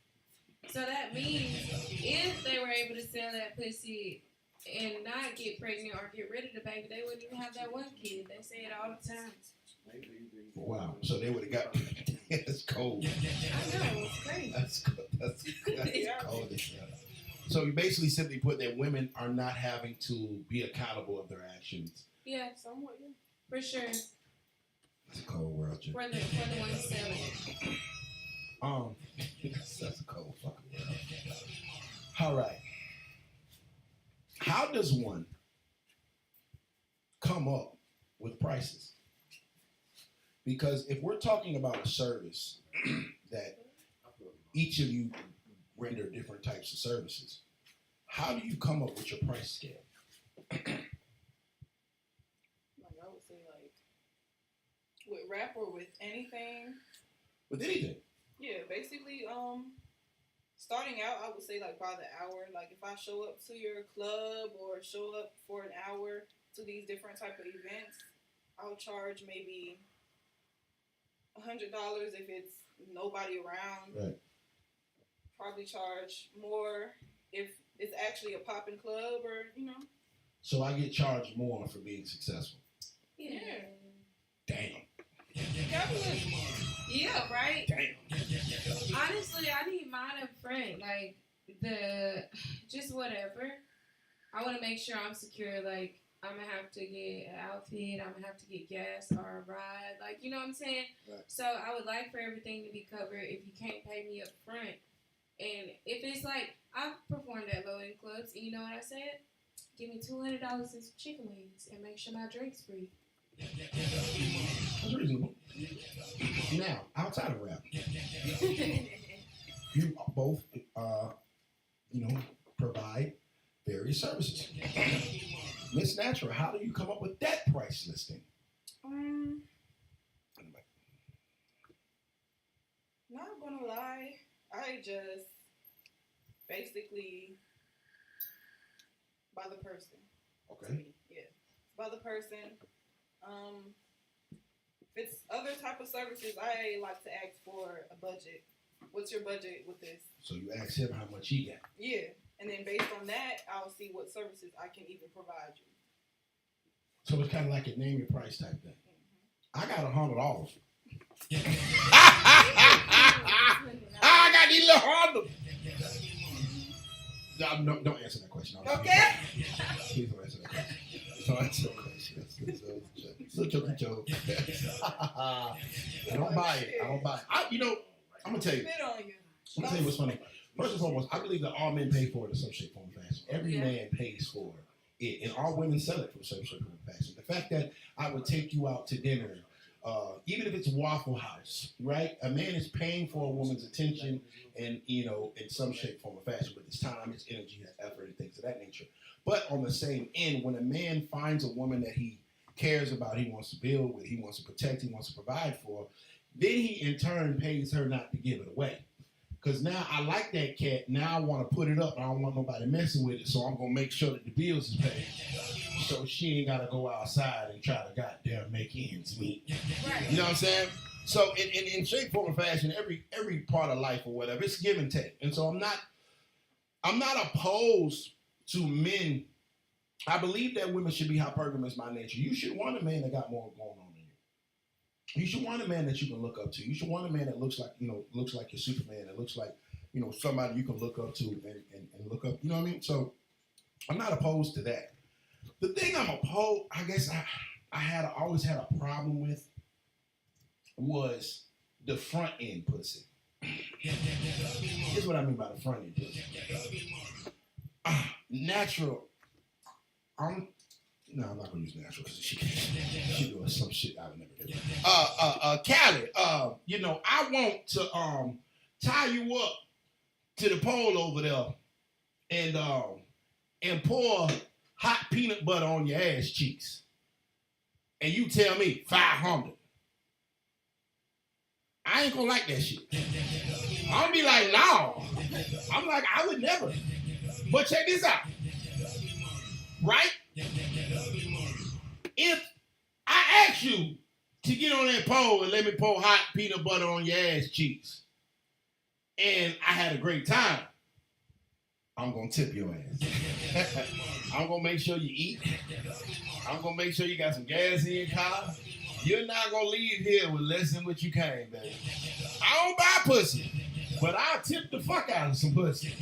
So that means if they were able to sell that pussy and not get pregnant or get rid of the baby, they wouldn't even have that one kid. They say it all the time. Wow. So they would have got. That's cold. I know, it's crazy. That's cold. That's cold as hell. So you basically simply put that women are not having to be accountable of their actions. Yeah, somewhat. For sure. It's a cold world, Jim. For the ones selling it. That's a cold fucking world. All right. How does one come up with prices? Because if we're talking about a service that each of you render different types of services, how do you come up with your price scale? Like, I would say, like, with rap or with anything. With anything. Yeah, basically, starting out, I would say, like, by the hour. Like, if I show up to your club or show up for an hour to these different type of events, I'll charge maybe $100 if it's nobody around. Right. Probably charge more if it's actually a popping club or, So I get charged more for being successful. Yeah. Damn. Capitalism. Yeah, right? Damn. Honestly, I need mine up front. Like, just whatever. I want to make sure I'm secure. Like, I'm going to have to get an outfit. I'm going to have to get gas or a ride. Like, you know what I'm saying? Right. So I would like for everything to be covered if you can't pay me up front. And if it's like, I've performed at low-end clubs, and you know what I said? Give me $200 and some chicken wings and make sure my drink's free. That's reasonable. Now, outside of rap, you both, provide various services. Miss Natural, how do you come up with that price listing? Not gonna lie, I just basically by the person. Okay. Yeah, by the person. If it's other type of services, I like to ask for a budget. What's your budget with this? So you ask him how much he got. Yeah, and then based on that, I'll see what services I can even provide you. So it's kind of like a name your price type thing. I got $100. I got these little Honda. No, don't answer that question. Okay. Please don't answer that question. Don't answer that question. It's a joke. I don't buy it. I'm gonna tell you. Spit on you. I'm gonna tell you what's funny. First and foremost, I believe that all men pay for it in some shape, form, or fashion. Every man pays for it, and all women sell it from some shape, form, or fashion. The fact that I would take you out to dinner, even if it's Waffle House, right? A man is paying for a woman's attention, and in some shape, form, or fashion, with his time, his energy, his effort, and things of that nature. But on the same end, when a man finds a woman that he cares about, he wants to build with, he wants to protect, he wants to provide for, then he in turn pays her not to give it away. Because now I like that cat, now I want to put it up, I don't want nobody messing with it, so I'm going to make sure that the bills is paid. So she ain't got to go outside and try to goddamn make ends meet. Right. You know what I'm saying? So in shape, form, or fashion, every part of life or whatever, it's give and take. And so I'm not opposed to men. I believe that women should be hypergamous by nature. You should want a man that got more going on than you. You should want a man that you can look up to. You should want a man that looks like your Superman, that looks like, somebody you can look up to and look up, you know what I mean? So I'm not opposed to that. The thing I'm opposed, I guess I always had a problem with was the front end pussy. Here's what I mean by the front end pussy. Natural. I'm not gonna use natural because she doing some shit I would never do. Callie, I want to tie you up to the pole over there and pour hot peanut butter on your ass cheeks. And you tell me 500. I ain't gonna like that shit. I'll be like, no. I'm like, I would never. But check this out. Right? If I ask you to get on that pole and let me pour hot peanut butter on your ass cheeks, and I had a great time, I'm going to tip your ass. I'm going to make sure you eat. I'm going to make sure you got some gas in your car. You're not going to leave here with less than what you came, baby. I don't buy pussy, but I'll tip the fuck out of some pussy,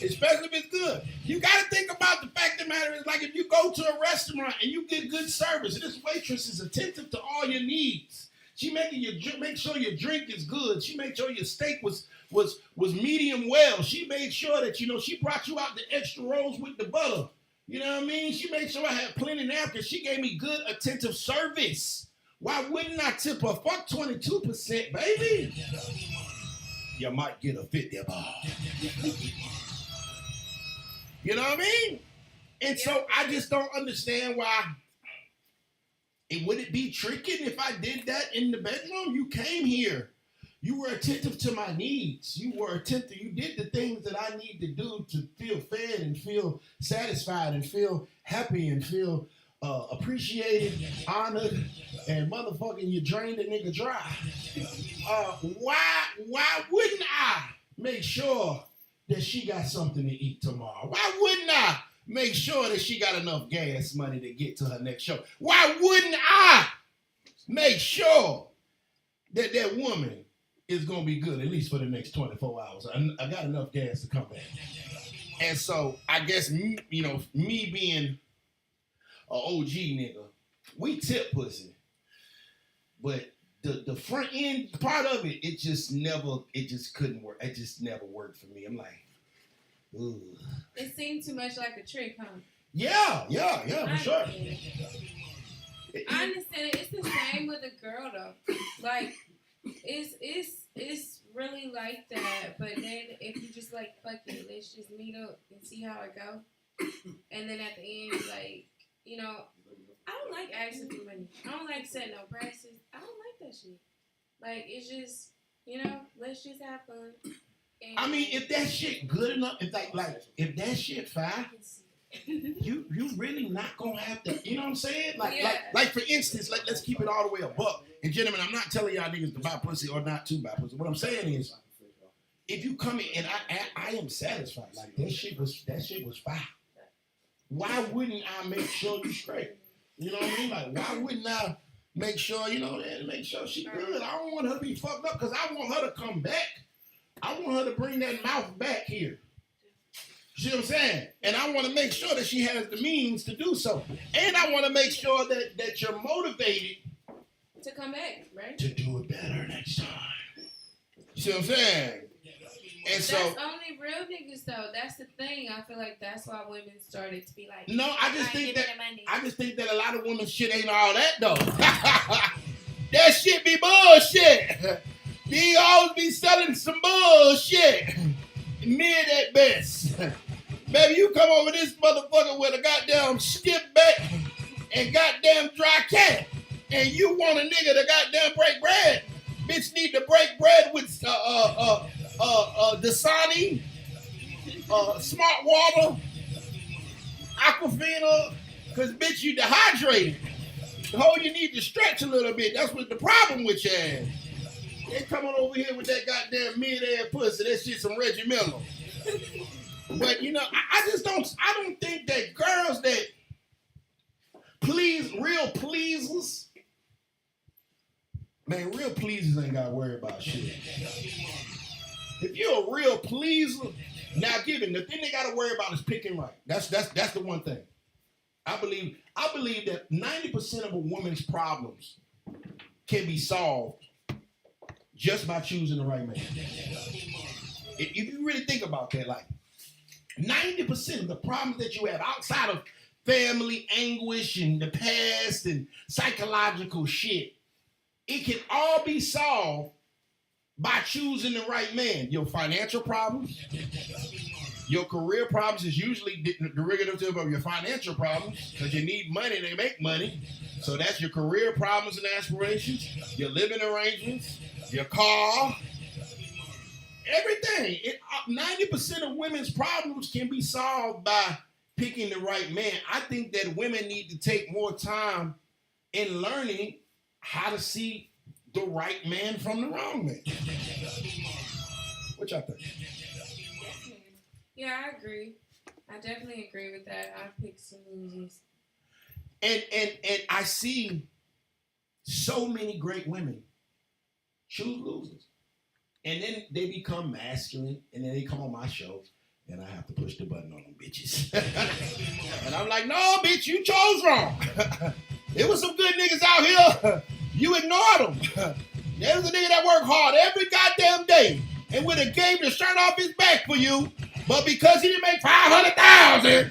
especially if it's good. You got to think about the fact of the matter is, like, if you go to a restaurant and you get good service, and this waitress is attentive to all your needs. She make sure your drink is good. She made sure your steak was medium well. She made sure that, she brought you out the extra rolls with the butter. You know what I mean? She made sure I had plenty napkins. She gave me good, attentive service. Why wouldn't I tip her? Fuck 22%, baby. You might get a 50 bar. You know what I mean? And so I just don't understand why. Would it be tricking if I did that in the bedroom? You came here. You were attentive to my needs. You were attentive. You did the things that I need to do to feel fed and feel satisfied and feel happy and feel appreciated, honored, and motherfucking you drained the nigga dry. Why wouldn't I make sure that she got something to eat tomorrow? Why wouldn't I make sure that she got enough gas money to get to her next show? Why wouldn't I make sure that that woman is going to be good at least for the next 24 hours? I got enough gas to come back. And so I guess, me being an OG nigga, we tip pussy. But the front end part of it, it just couldn't work. It just never worked for me. I'm like, ugh. It seemed too much like a trick, huh? Yeah, for sure. I understand it. It's the same with a girl though. Like, it's really like that. But then if you just like, fuck it, let's just meet up and see how it go. And then at the end, like, I don't like asking for money. I don't like setting no prices. I don't like that shit. Like, it's just, let's just have fun. And I mean, if that shit good enough, if if that shit fine, you really not gonna have to, you know what I'm saying? Like for instance, let's keep it all the way a buck. And gentlemen, I'm not telling y'all niggas to buy pussy or not to buy pussy. What I'm saying is, if you come in and I am satisfied, like that shit was fine. Why wouldn't I make sure you straight? You know what I mean? Like, why wouldn't I make sure, make sure she good? I don't want her to be fucked up because I want her to come back. I want her to bring that mouth back here. You see what I'm saying? And I want to make sure that she has the means to do so. And I want to make sure that you're motivated to come back, right? To do it better next time. You see what I'm saying? And that's so only real niggas though. That's the thing. I feel like that's why women started to be like, no, I just think that a lot of women's shit ain't all that though. That shit be bullshit. They always be selling some bullshit. Mid at best. Baby, you come over this motherfucker with a goddamn skip back and goddamn dry cat, and you want a nigga to goddamn break bread. Bitch need to break bread with Dasani, Smart Water, Aquafina, cause bitch you dehydrated. You need to stretch a little bit. That's what the problem with your ass. They coming over here with that goddamn mid-ass pussy. That shit some Reggie Miller. But I don't think that girls that real pleasers, man, real pleasers ain't gotta worry about shit. If you're a real pleaser, now given the thing they gotta worry about is picking right. That's the one thing. I believe that 90% of a woman's problems can be solved just by choosing the right man. If you really think about that, like 90% of the problems that you have outside of family anguish and the past and psychological shit, it can all be solved by choosing the right man. Your financial problems, your career problems is usually the derivative of your financial problems because you need money to make money. So that's your career problems and aspirations, your living arrangements, your car, everything. 90% of women's problems can be solved by picking the right man. I think that women need to take more time in learning how to see the right man from the wrong man. What y'all think? Yeah, I agree. I definitely agree with that. I picked some losers. And I see so many great women choose losers. And then they become masculine, and then they come on my show, and I have to push the button on them bitches. And I'm like, no, bitch, you chose wrong. There was some good niggas out here. You ignored them. There was a nigga that worked hard every goddamn day and would have gave the shirt off his back for you, but because he didn't make $500,000,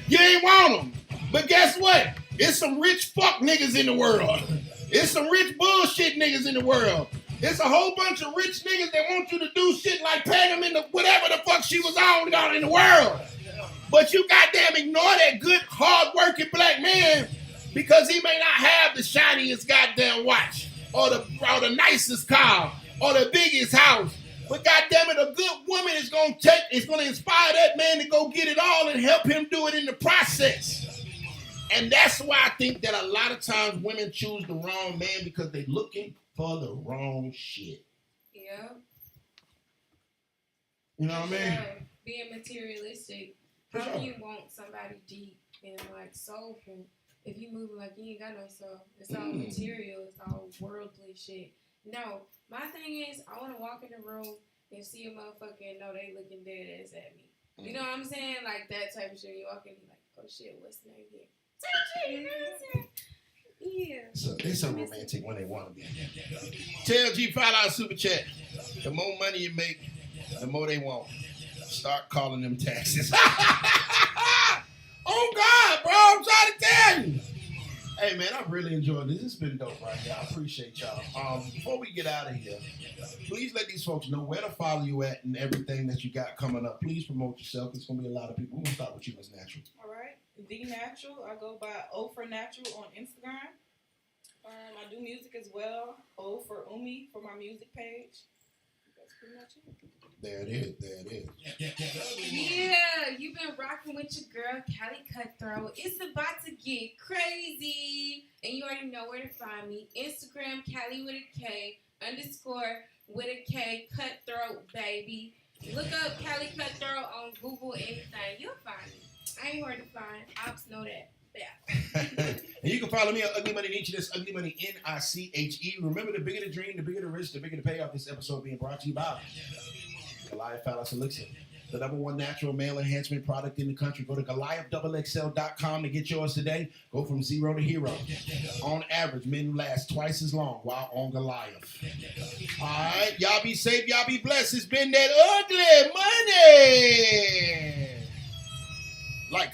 you ain't want him. But guess what? It's some rich fuck niggas in the world. It's some rich bullshit niggas in the world. It's a whole bunch of rich niggas that want you to do shit like peg them in the whatever the fuck she was on out in the world. But you goddamn ignore that good, hard-working black man because he may not have the shiniest goddamn watch or the nicest car or the biggest house. But goddamn it, a good woman is gonna inspire that man to go get it all and help him do it in the process. And that's why I think that a lot of times women choose the wrong man because they're looking for the wrong shit. Yeah. You know what I mean? Yeah. Being materialistic. For How sure. can you want somebody deep and like soulful if you moving like you ain't got no soul? It's all material. It's all worldly shit. No. My thing is, I want to walk in the room and see a motherfucker and know they looking dead ass at me. You know what I'm saying? Like that type of shit. You walk in and be like, oh shit, what's the name here? You know what I'm saying? Yeah. So they're so romantic when they want to be. Tell G $5 super chat. The more money you make, the more they want. Start calling them taxes. Oh God, bro! I'm trying to tell you. Hey man, I've really enjoyed this. It's been dope right here. I appreciate y'all. Before we get out of here, please let these folks know where to follow you at and everything that you got coming up. Please promote yourself. There's gonna be a lot of people. We're gonna start with you, Miss Natural. All right. The Natural. I go by O for Natural on Instagram. I do music as well. O for Umi for my music page. That's pretty much it. There it is. There it is. Yeah, you've been rocking with your girl, Callie Cutthroat. It's about to get crazy. And you already know where to find me. Instagram, Callie with a K, _, with a K, Cutthroat, baby. Look up Callie Cutthroat on Google, anything. You'll find me. I ain't hard to find. Ops know that. Yeah. And you can follow me on Ugly Money Nietzsche. That's Ugly Money NICHE. Remember, the bigger the dream, the bigger the risk, the bigger the payoff. This episode being brought to you by Goliath Phallus Elixir, the #1 natural male enhancement product in the country. Go to GoliathXXL.com to get yours today. Go from zero to hero. On average, men last twice as long while on Goliath. All right, y'all be safe, y'all be blessed. It's been that ugly money. Like.